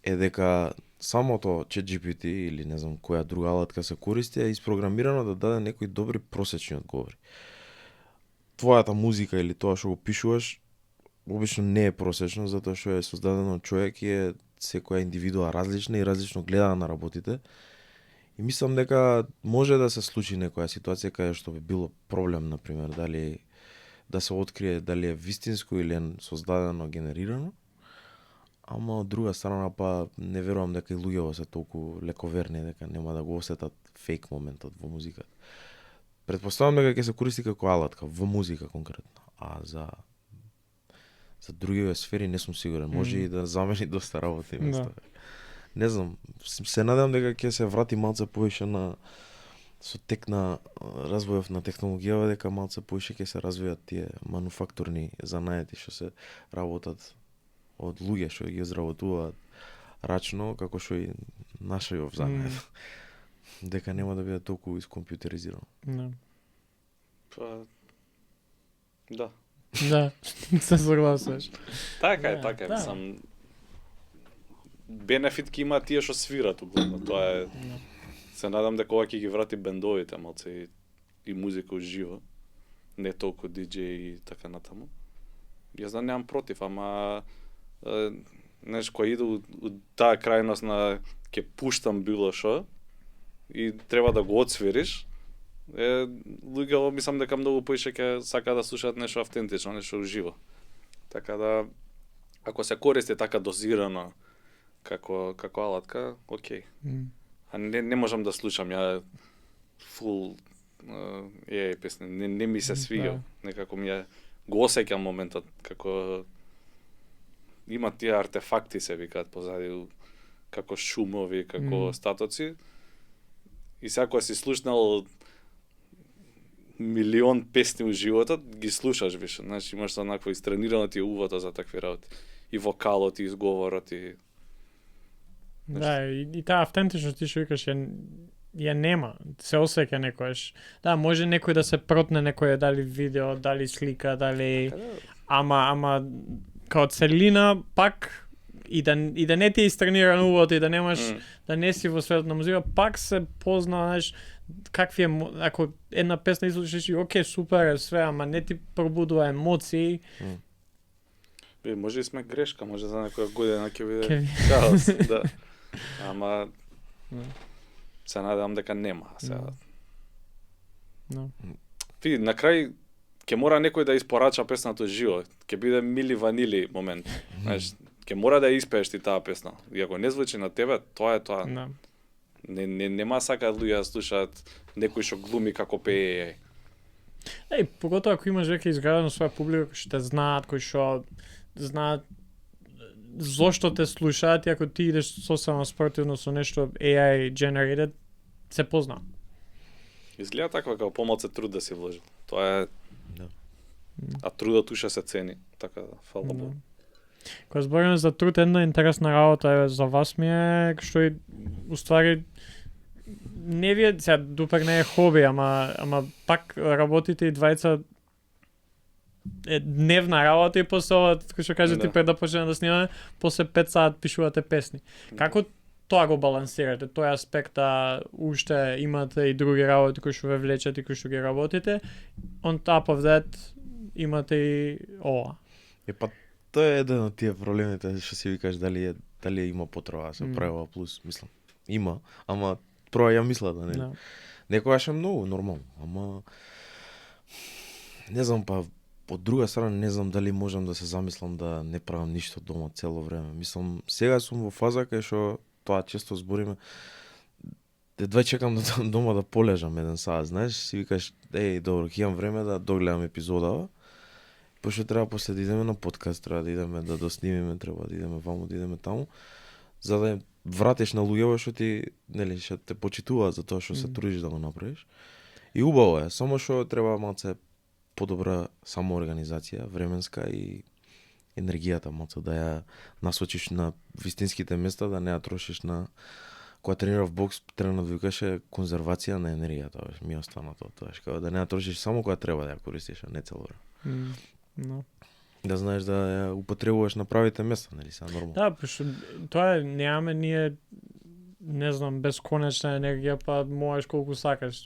е дека самото ChatGPT или не знам која друга алатка се користи е испрограмирано да даде некои добри просечни одговори. Твојата музика или тоа што го пишуваш обично не е просечно, затоа што е создадено од човек и е секоја индивидуа различна и различно гледа на работите. И мислам дека може да се случи некоја ситуација каде што би било проблем, например, дали да се открие дали е вистинско или е создадено, генерирано. ама од друга страна па не верувам дека и луѓето се толку лековерни дека нема да го осетат фейк моментот во музиката. Претпоставам дека ќе се користи како алатка во музика конкретно, а за други сфери не сум сигурен. Може и да замени доста работи. Да. Не знам, се надевам дека ќе се врати малце повеќе на со тек на развојот на технологијава, дека малце повеќе ќе се развијат тие мануфактурни занаети што се работат од луѓе што ги изработуваат рачно, како што и нашиот занает. Дека нема да биде толку искомпјутеризирано. Да. Па да. Да, се согласуваш. Така е, Да, така е, да. мислам. Бенефит ќе има тие што свират углавно. Тоа е. Да. Се надам дека ова ќе ги врати бендовите малце и музика уживо. Не толку диџеј и така натаму. Јас да немам против, ама знаеш, кој иде од таа крајност на ќе пуштам било што и треба да го отсвириш, луѓето мислам дека многу поише ќе сака да слушаат нешто автентично, нешто уживо. Така да ако се користи така дозирано како алатка, окей. А не можам да слушам ја фул песни, не ми се свиѓа, некако ми го осеќам моментот како има тие артефакти се викаат позади како шумови, како статоци. И секој си слушнал милион песни во животот, ги слушаш више, значи имаш онакво истренирано ти увото за такви работи. И вокалот, и изговорот, и Да, и таа автентичност ти што викаш ја нема, се осеќа некојаш. Да, може некој да се протне некој дали видео, дали слика, дали ама као целина пак и да не ти е истрениран увод и да немаш да не си во светот на музика, пак се позна, знаеш, какви ако една песна изслушаш и окей, супер е све, ама не ти пробудува емоции. Може и сме грешка, може за некоја година ќе биде хаос, да. Ама се надевам дека нема сега. No. Види, на крај ќе мора некој да испорача песната живо, ќе биде Мили Ванили момент. Знаеш, ќе мора да ја испееш ти таа песна. И ако не звучи на тебе, тоа е тоа. No. Нема сакаат луѓе да слушаат некој што глуми како пее. Поготоа ако имаш веќе изградено своја публика кои што те знаат, кои што знаат зошто те слушаат и ако ти идеш сосема спротивно со нешто AI generated, се позна. Изгледа така како помалце труд да си вложил. Тоа е Да. А трудот уша се цени, така да, фала Богу. Кога збориме за труд, една интересна работа за вас ми е што и уствари не вие сега дупак не е хоби, ама пак работите и двајца дневна работа и после ова, како што кажа ти пред да почнеме да снимаме, после 5 сат пишувате песни. Како тоа го балансирате, тој аспект да уште имате и други работи кои што ве влечат и кои што ги работите, on top of that имате и ова. Па тоа е еден од тие проблемите што си викаш дали има потреба да се прави ова плюс, мислам. Има, ама прво ја мисла да не. Да. Некогаш е многу нормално, ама не знам, па од друга страна не знам дали можам да се замислам да не правам ништо дома цело време. Мислам, сега сум во фаза кај што тоа често збориме, едва чекам да дома да полежам еден саат, знаеш, си викаш, добро, ќе имам време да догледам епизодава, пошто треба после да идеме на подкаст, треба да идеме да доснимиме, треба да идеме ваму, да идеме таму, за да вратиш на луѓето што ти, нели, што те почитуваат за тоа што се трудиш да го направиш. И убаво е, само што треба малце подобра самоорганизација, временска и енергијата малце да ја насочиш на вистинските места, да не ја трошиш на кога тренирав бокс, тренерот викаше конзервација на енергијата, ми остана тоа, да не ја трошиш само кога треба да ја користиш, а не цело време. No. Да знаеш да ја употребуваш на правите места, нели, са нормално. Да, пошто тоа немаме ние не знам, бесконечна енергија, па можеш колку сакаш.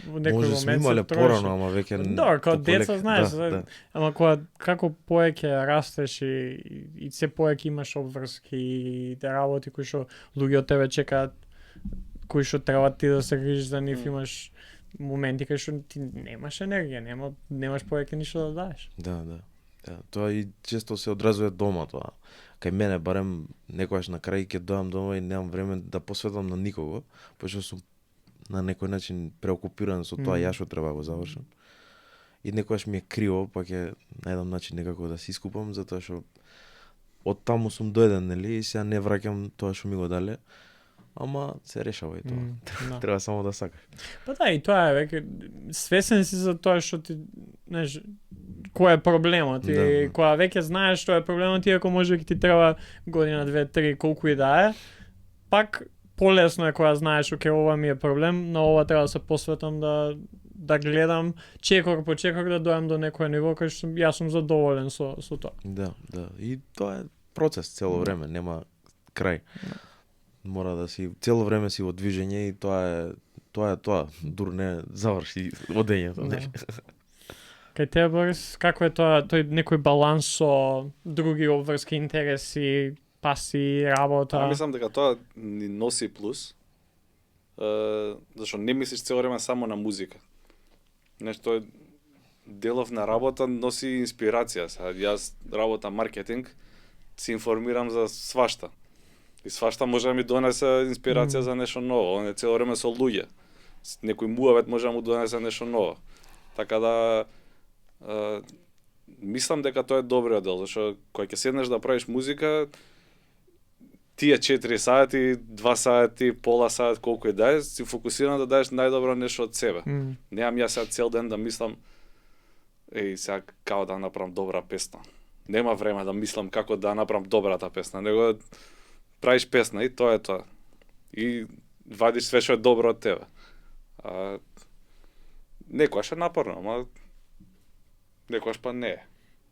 Во некој Може сме имале порано, ама веќе да, кога деца знаеш, ама кога како поеќе растеш и се поеќе имаш обврски и да работи кои што луѓе од тебе чекаат, кои што треба ти да се грижиш за нив, имаш моменти кај што ти немаш енергија, немаш поеќе ништо да дадеш. Да. Да, тоа и често се одразува дома тоа. Кај мене барем некогаш на крај ќе доам дома и немам време да посветам на никого, пошто сум на некој начин преокупиран со тоа ја што треба да го завршам. И некогаш ми е криво, па ќе најдам начин некако да се искупам, затоа што од таму сум доеден, нели, и сега не враќам тоа што ми го дале, ама се решава и тоа. Треба само да сакаш. Па да, и тоа е веќе свесен си за тоа што ти, знаеш, кој е проблемот и кога веќе знаеш што е проблемот, иако може ќе ти треба година, 2, 3, колку и да е, пак полесно е кога знаеш, оке, ова ми е проблем, на ова треба да се посветам да гледам чекор по чекор да дојам до некој ниво кај што јас сум задоволен со тоа. Да. И тоа е процес цело време, нема крај. Мора да си цело време си во движење и тоа е, дур не заврши одењето, нели? Кај тебе, Борис, како е тоа, тој некој баланс со други обврски интереси, паси, работа? Мислам дека тоа ни носи плюс, зашто не мислиш цело време само на музика. Нешто делов на работа носи инспирација. Јас работам маркетинг, се информирам за свашта. И свашта може да ми донесе инспирација за нешто ново. Он е цело време со луѓе. Некој муавет може да му донесе нешто ново. Така да мислам дека тоа е добриот дел, зашто кога ќе седнеш да правиш музика, тие 4 сати, 2 сати, пола сат, колку и да е, си фокусиран да даеш најдобро нешто од себе. Немам јас сега цел ден да мислам сега како да направам добра песна. Нема време да мислам како да направам добрата песна, него правиш песна и тоа е тоа. И вадиш све што е добро од тебе. Некојаш е напорно, ама некојаш па не е.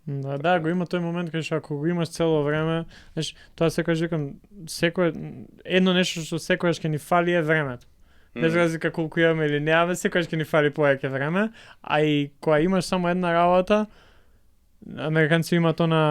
Да, го има тој момент кај што ако го имаш цело време, знаеш, тоа секогаш викам, едно нешто што секогаш ќе ни фали е времето. Без разлика колку имаме или немаме, секогаш ќе ни фали повеќе време, а и кога имаш само една работа, американци имаат она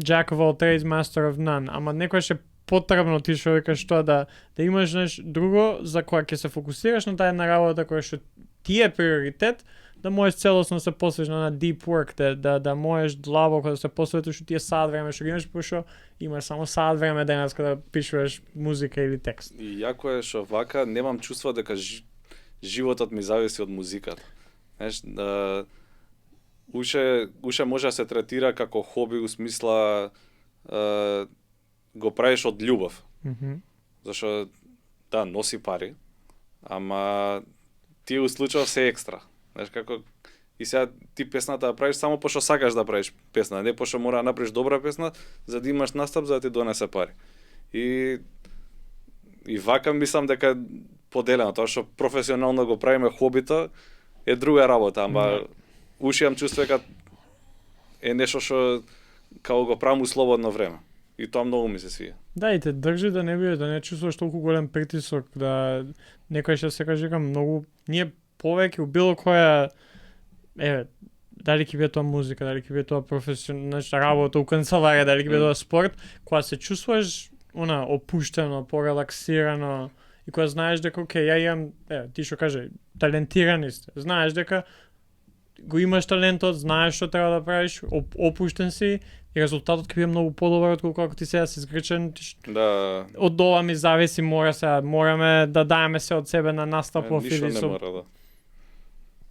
Jack of all trades, master of none, ама некогаш е потребно ти што викаш тоа да имаш нешто друго за кога ќе се фокусираш на таа една работа која што ти е приоритет, да можеш целосно се посветиш на deep work, да можеш длабоко да се посветиш у тие саат време што ги имаш, пошто имаш само саат време денеска да пишуваш музика или текст. И јако е што вака немам чувство дека животот ми зависи од музиката. Знаеш, уше може да се третира како хоби у смисла го правиш од љубов. Зашто да, носи пари, ама тие у случајов се екстра. Знаеш како и сега ти песната да правиш само пошто сакаш да правиш песна, не пошто мора да направиш добра песна за да имаш настап за да ти донесе пари. И вака мислам дека поделено тоа што професионално го правиме хобито е друга работа, ама уши имам чувство дека е нешто што како го правам у слободно време. И тоа многу ми се свија. Да, и те држи да не чувствуваш толку голем притисок, да некој што се каже многу ние повеќе у било која дали ќе биде тоа музика, дали ќе биде тоа професионална работа у канцеларија, дали ќе биде тоа спорт, кога се чувствуваш опуштено, порелаксирано и кога знаеш дека ја имам, ти што каже, талентирани сте. Знаеш дека го имаш талентот, знаеш што треба да правиш, опуштен си и резултатот ќе биде многу подобар отколку ако ти сега си згрчен. Да. Од ова ми зависи, мораме да даеме се од себе на настапов или со. Ништо не мора, да.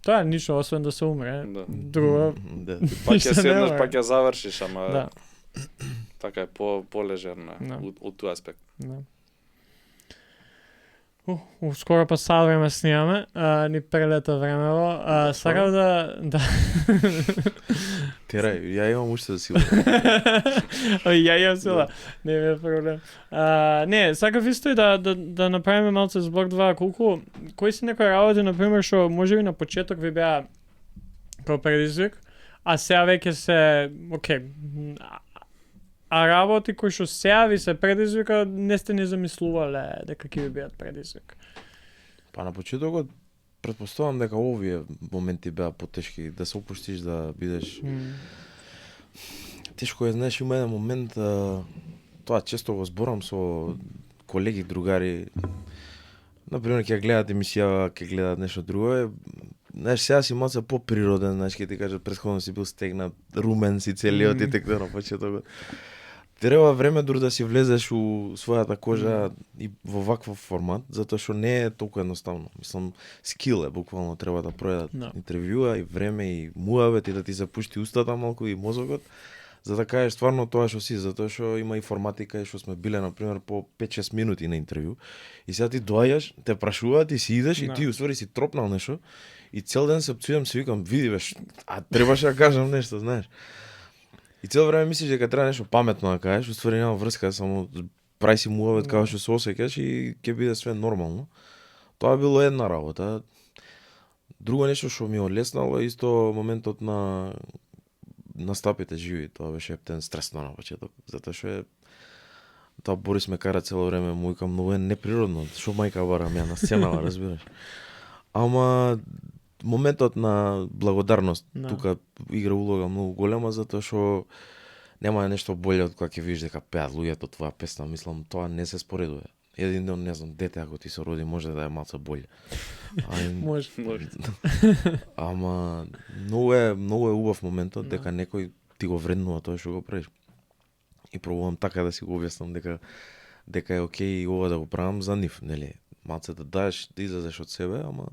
Тоа е ништо, освен да се умре. Да. Друго. Па ќе седнеш, па ќе завршиш, ама да. Така е полежерно од тој аспект. Да. Скоро па сад време снимаме, ни прелета времево. Сакав да Терај, ја имам уште да сила. Ја имам сила, не е проблем. Не, сакав исто и да направиме малце збор два, кои се некои работи, например, што можеби на почеток ви беа како предизвик, а сега веќе се, а работи кои што сега ви се предизвика, не сте не замислувале дека ќе ви бидат предизвик? Па на почетокот претпоставам дека овие моменти беа потешки, да се опуштиш, да бидеш тешко е, знаеш, има еден момент, тоа често го зборам со колеги, другари, например, ќе гледат емисија, ќе гледат нешто друго, знаеш, сега си малце поприроден, знаеш, ке ти кажат, претходно си бил стегнат, румен си целиот и тек на почетокот. Треба време дури да си влезеш у својата кожа и во ваков формат, затоа што не е толку едноставно. Мислам, скил е, буквално треба да пројдат интервјуа и време и муавет и да ти запушти устата малку и мозокот, за да кажеш стварно тоа што си, затоа што има и форматика и што сме биле, например, по 5-6 минути на интервју. И сега ти доаѓаш, те прашуваат и си идеш и ти уствари си тропнал нешто и цел ден се пцујам, се викам, види беш, а требаше да кажам нешто, знаеш. И цело време мислиш дека треба нешто паметно да кажеш, уствари нема врска, само прај си муавет како што се осеќаш и ќе биде све нормално. Тоа било една работа. Друго нешто што ми олеснало е исто моментот на настапите живи. Тоа беше ептен стресно на почеток, затоа што е тоа Борис ме кара цело време, му викам многу е неприродно, што мајка барам ја на сценава, разбираш. Ама моментот на благодарност тука игра улога многу голема, затоа што нема нешто боле од кога ќе видиш дека пеат луѓето твоја песна, мислам тоа не се споредува. Един ден, не знам, дете ако ти се роди може да е малце боле. Може. Ама многу е убав моментот дека некој ти го вреднува тоа што го правиш. И пробувам така да си го објаснам дека е окей ова да го правам за нив, нели? Малце да даеш, да излезеш од себе, ама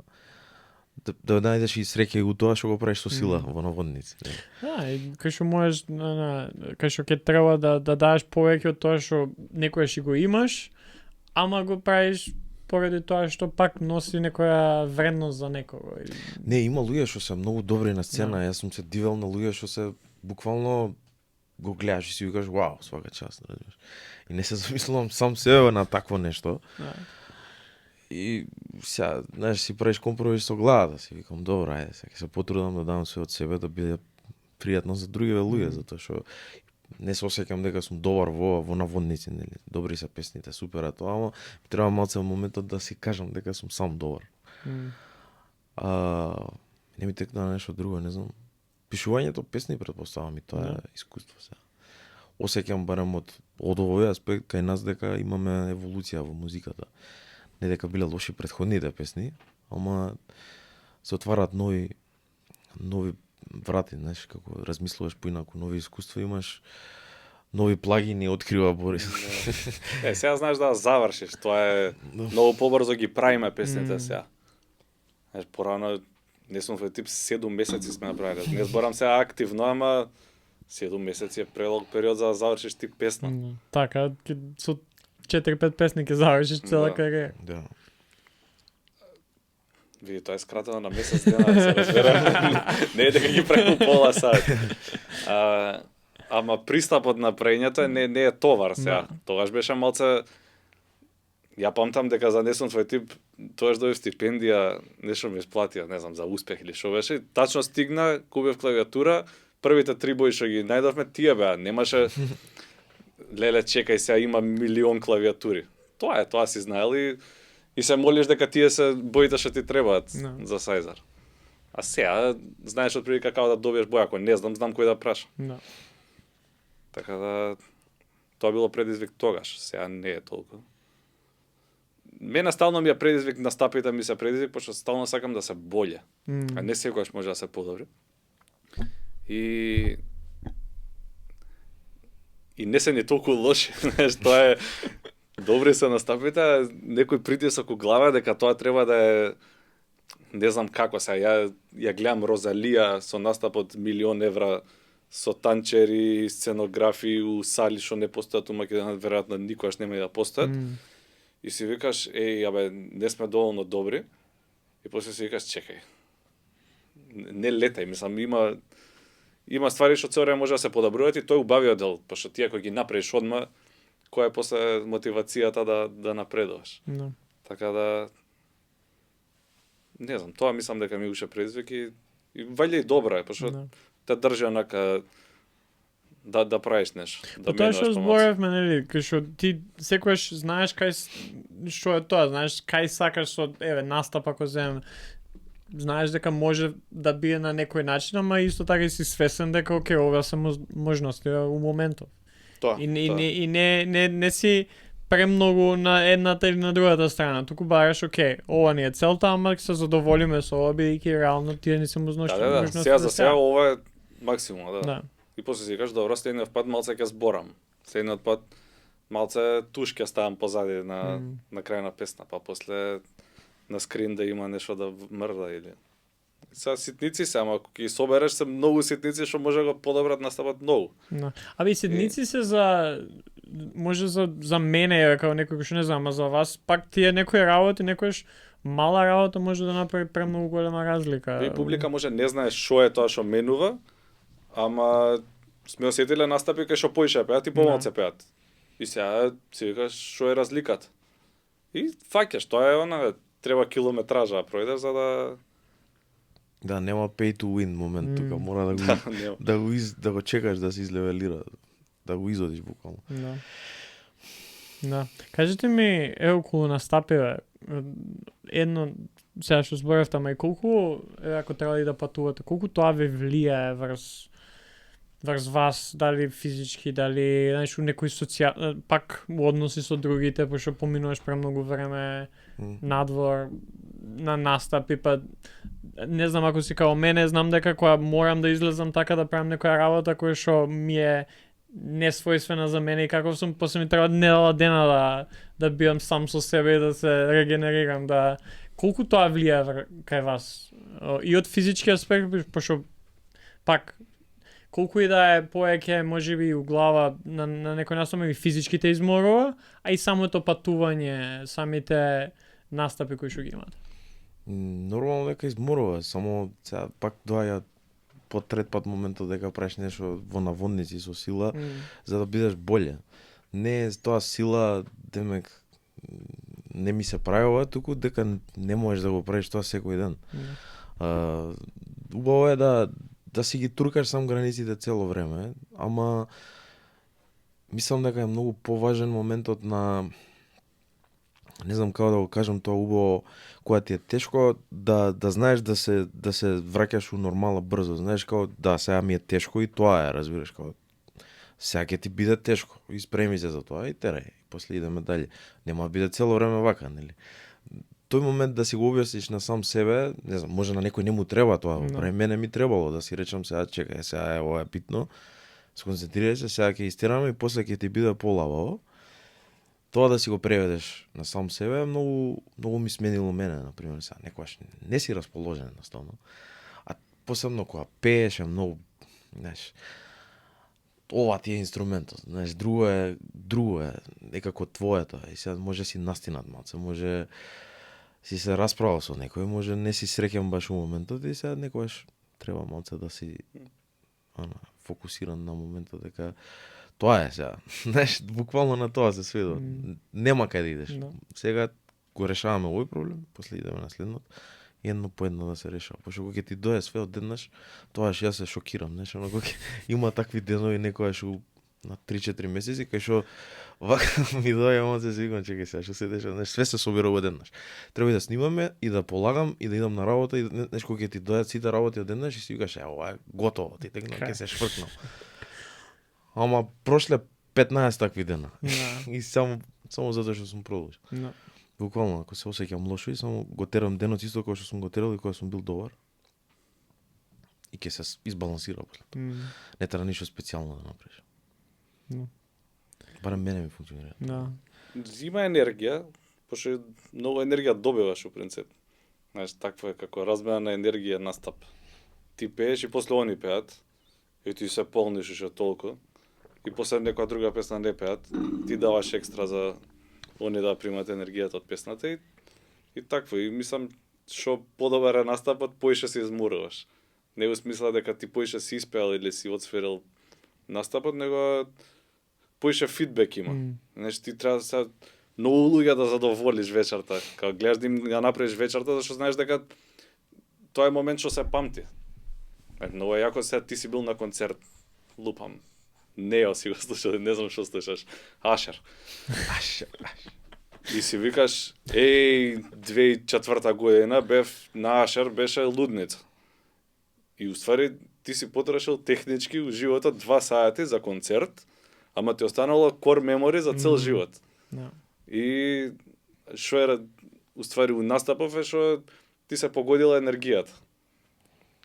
да најдеш и среќа и у тоа што го правиш со сила во наводници. И кај што можеш, кај што ќе треба да дадеш повеќе од тоа што некојаш и го имаш, ама го правиш поради тоа што пак носи некоја вредност за некого. Не, има луѓе што се многу добри на сцена, јас сум се дивел на луѓе што се буквално го гледаш и си викаш, вау, свака част, разбираш. И не се замислувам сам себе на такво нешто. И сега, знаеш, си правиш компромис со главата, си викам, добро, ајде, сега ќе се потрудам да дам све од себе да биде пријатно за другиве луѓе, затоа што не се осеќам дека сум добар во наводници, нели? Добри се песните, супер е тоа, ама треба малце во моментот да си кажам дека сум сам добар. Не ми текна нешто друго, не знам. Пишувањето песни претпоставам и тоа е искуство сега. Осеќам барем од овој аспект кај нас дека имаме еволуција во музиката. Не дека биле лоши претходните песни, ама се отварат нови врати, знаеш, како размислуваш поинаку, нови искуства имаш, нови плагини открива Борис. Сега знаеш да завршиш, тоа е многу побрзо ги правиме песните сега. Знаеш, порано не сум во тип 7 месеци сме направиле. Не зборам сега активно, ама 7 месеци е прелог период за да завршиш ти песна. Така, со 4-5 песни ќе завршиш цела кариера. Да. Види, тоа е скратено на месец дена, да се разберем. Не е дека ги преку пола сат. Ама пристапот на прењето не е товар сега. Тогаш беше малце... Ја памтам дека занесам твој тип, тоаш дојде стипендија, нешто ми исплатија, не знам, за успех или што беше. Тачно стигна, купив клавиатура, првите 3 бои што ги најдовме, тие беа, немаше... Леле, чекај, сега има милион клавиатури. Тоа си знаел и се молиш дека тие се боите што ти требаат за сајзар. А сега, знаеш од прилика како да добиеш боја, ако не знам кој да прашам. Така да, тоа било предизвик тогаш, сега не е толку. Мене стално ми е предизвик, настапите ми се предизвик, пошто стално сакам да се боле. А не секогаш може да се подобри. И не се ни толку лоши, знаеш, тоа е добри се настапите, некој притисок у глава дека тоа треба да е не знам како сега, ја гледам Розалија со настапот €1.000.000 со танчери, сценографи у сали што не постојат у Македонија, веројатно никогаш нема да постојат. И си викаш, не сме доволно добри. И после си викаш, чекај. Не летај, мислам, има ствари што цело време може да се подобруваат и тој убавиот дел, пошто ти ако ги направиш одма, која е после мотивацијата да напредуваш. Така да не знам, тоа мислам дека ми уште предизвик и вајде и добро е, пошто те држи онака да правиш нешто. Да тоа што зборевме, нели, кај што ти секогаш знаеш кај што е тоа, знаеш кај сакаш со настап ако земе. Знаеш дека може да биде на некој начин, ама исто така и си свесен дека ова се можности у моментов. Тоа. И не си премногу на едната или на другата страна, туку бараш окей, ова ни е целта, ама ќе се задоволиме со ова бидејќи реално тие не се Да, сега за сега ова е максимум, да. Да. И после си кажеш, добро, следниот пат малце ќе зборам. Следниот пат малце туш ќе ставам позади на крај на песна, па после на скрин да има нешто да мрда или. Са ситници се, ама ако ќе собереш се многу ситници што може го подобрат настапат многу. Да. Абе ситници се за може за мене како некој кој што не знам, а за вас пак тие некои работи, некојаш мала работа може да направи премногу голема разлика. И публика може не знае што е тоа што менува, ама сме осетиле настапи кај што поише пеат и помалце пеат. И сега си викаш што е разликата. И фаќаш, тоа е она, треба километража да пројдеш за да Да, нема pay to win момент тука, мора да го чекаш да се излевелира, да го изодиш буквално. Да. Да. Кажете ми, околу настапиве, едно, сега што зборавте, ама и колку, ако треба да патувате, колку тоа ви влијае врз вас, дали физички, дали знаеш, у некои пак у односи со другите, пошто поминуваш премногу време надвор, на настапи, па не знам ако си као мене, знам дека кога морам да излезам така да правам некоја работа која што ми е несвојствена за мене и каков сум, после ми треба недела дена да бидам сам со себе и да се регенерирам, да колку тоа влијае кај вас и од физички аспект, пошто пак колку и да е поеќе можеби у глава на некој настап и физички те изморува, а и самото патување, самите настапи кои што ги имате. Нормално дека изморува, само сега пак доаѓа по трет пат моментот дека правиш нешто во наводници со сила за да бидеш боле. Не е тоа сила, демек не ми се правила, туку дека не можеш да го правиш тоа секој ден. Убаво е да си ги туркаш сам границите цело време, ама мислам дека е многу поважен моментот на не знам како да го кажам тоа убаво, кога ти е тешко да знаеш да се враќаш у нормала брзо, знаеш како да сега ми е тешко и тоа е, разбираш како сега ќе ти биде тешко, испреми се за тоа и терај, после идеме дале. Нема да биде цело време вака, нели? Тој момент да си го објасниш на сам себе, не знам, може на некој не му треба тоа, прави мене ми требало да си речам сега чекај, сега е ова е битно. Сконцентрирај се, сега ќе истераме и после ќе ти биде полабаво. Тоа да си го преведеш на сам себе многу ми сменило мене, например, сега некогаш не си расположен едноставно. А посебно кога пееш е многу, знаеш, ова ти е инструментот, знаеш, друго е некако твоето и сега може си настинат малце, може си се расправал со некој, може не си среќен баш у моментот и сега некогаш треба малце да си фокусиран на моментот дека тоа е сега. Знаеш, буквално на тоа се сведува. Нема кај да идеш. Сега го решаваме овој проблем, после идеме на следното, едно по едно да се решава. Пошто кога ќе ти дое све одеднаш, тоаш јас се шокирам, знаеш, кога има такви денови некогаш на 3-4 месеци кај што вака ми доаѓа малце се викам чекај сега што се деша, знаеш, све се собира одеднаш. Треба и да снимаме и да полагам и да идам на работа и знаеш кога ќе ти доаѓаат сите работи одеднаш и си викаш ова е готово, ти текна ќе се швркнал. Ама прошле 15 такви дена. И само затоа што сум продолжил. Буквално, ако се осеќам лошо и само го терам денот исто како што сум го терал и кога сум бил добар. И ќе се избалансира после тоа. Не треба ништо специјално да направиш. Барем мене ми функционира. Има енергија, пошто многу енергија добиваш у принцип. Знаеш, таква е како размена на енергија настап. Ти пееш и после они пеат и ти се полниш уште толку. И после некоја друга песна не пеат, ти даваш екстра за они да примат енергијата од песната и такво. И мислам, што подобар е настапот, поише се изморуваш. Не во смисла дека ти поише си испеал или си одсферил настапот, него поише фидбек има. Знаеш, ти треба да се многу луѓе да задоволиш вечерта. Кога гледаш да им ја направиш вечерта, зашто знаеш дека тоа е момент што се памти. Многу е јако сега ти си бил на концерт, лупам. Нео си го слушал, не знам што слушаш. Ашер. И си викаш, 2004 година бев на Ашер, беше лудница. И уствари ти си потрошил технички у животот 2 сати за концерт, ама ти останало core memory за цел живот. Да. И што е уствари у настапов е што ти се погодила енергијата.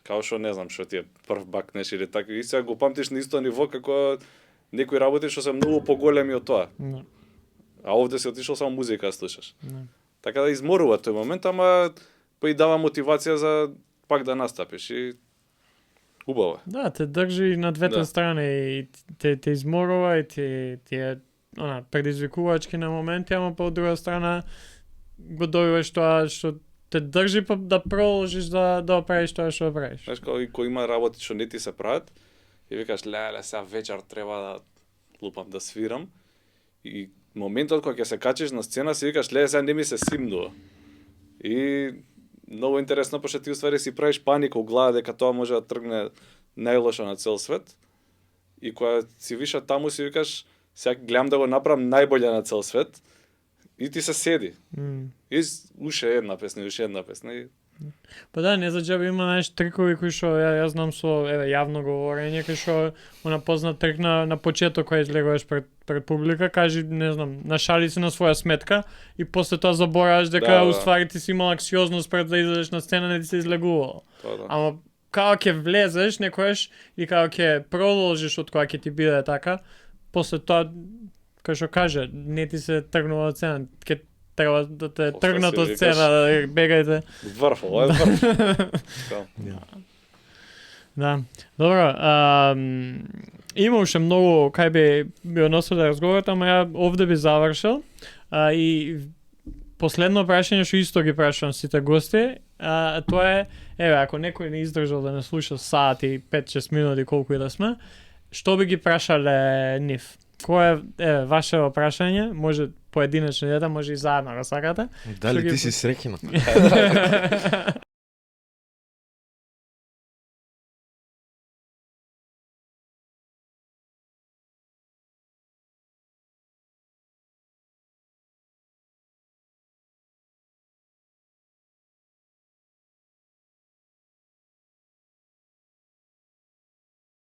Као што не знам што ти е прв бакнеш или така, и сега го памтиш на исто ниво како некои работи што се многу поголеми од тоа. Да. А овде си отишол само музика слушаш. Да. Така да изморува тој момент, ама па и дава мотивација за пак да настапиш и убаво. Да, те држи на двете Да. страни и те изморува и ти е предизвикувачки на моменти, ама по друга страна го добиваш тоа што те држи па да продолжиш да правиш тоа што правиш. Знаеш, као и кој има работи што не ти се прават, и викаш, леле, сега вечер треба да лупам да свирам. И моментот кога ќе се качиш на сцена, си викаш, леле, сега не ми се симнува. И многу интересно, пошто ти уствари си правиш паника у глава дека тоа може да тргне најлошо на цел свет. И кога си виша таму си викаш, сега гледам да го направам најболje на цел свет. И ти се седи. И уште една песна. И Па да, не за џабе има знаеш трикови кои што ја знам со јавно говорење кои што она познат трик на почеток кога излегуваш пред публика, кажи не знам, нашали се на своја сметка и после тоа забораваш дека Да. уствари ти си имал анксиозност пред да излезеш на сцена, не ти се излегувало. тоа да. Ама кога ќе влезеш некојаш и кога ќе продолжиш од кога ќе ти биде така, после тоа кој што каже, не ти се тргнува од сцена, ќе треба да те После тргнат си од викаш- сцена, да бегајте. Врв, ова е врв. Така. Да. Добро, има уште многу кај би односил да разговарате, ама ја овде би завршил. И последно прашање што исто ги прашувам сите гости, тоа е, ако некој не издржал да не слуша сати, 5-6 минути, колку и да сме, што би ги прашале нив? Кое е ваше прашање? Може поединечно, може и заедно, ако сакате. Дали Што ги- ти си среќна?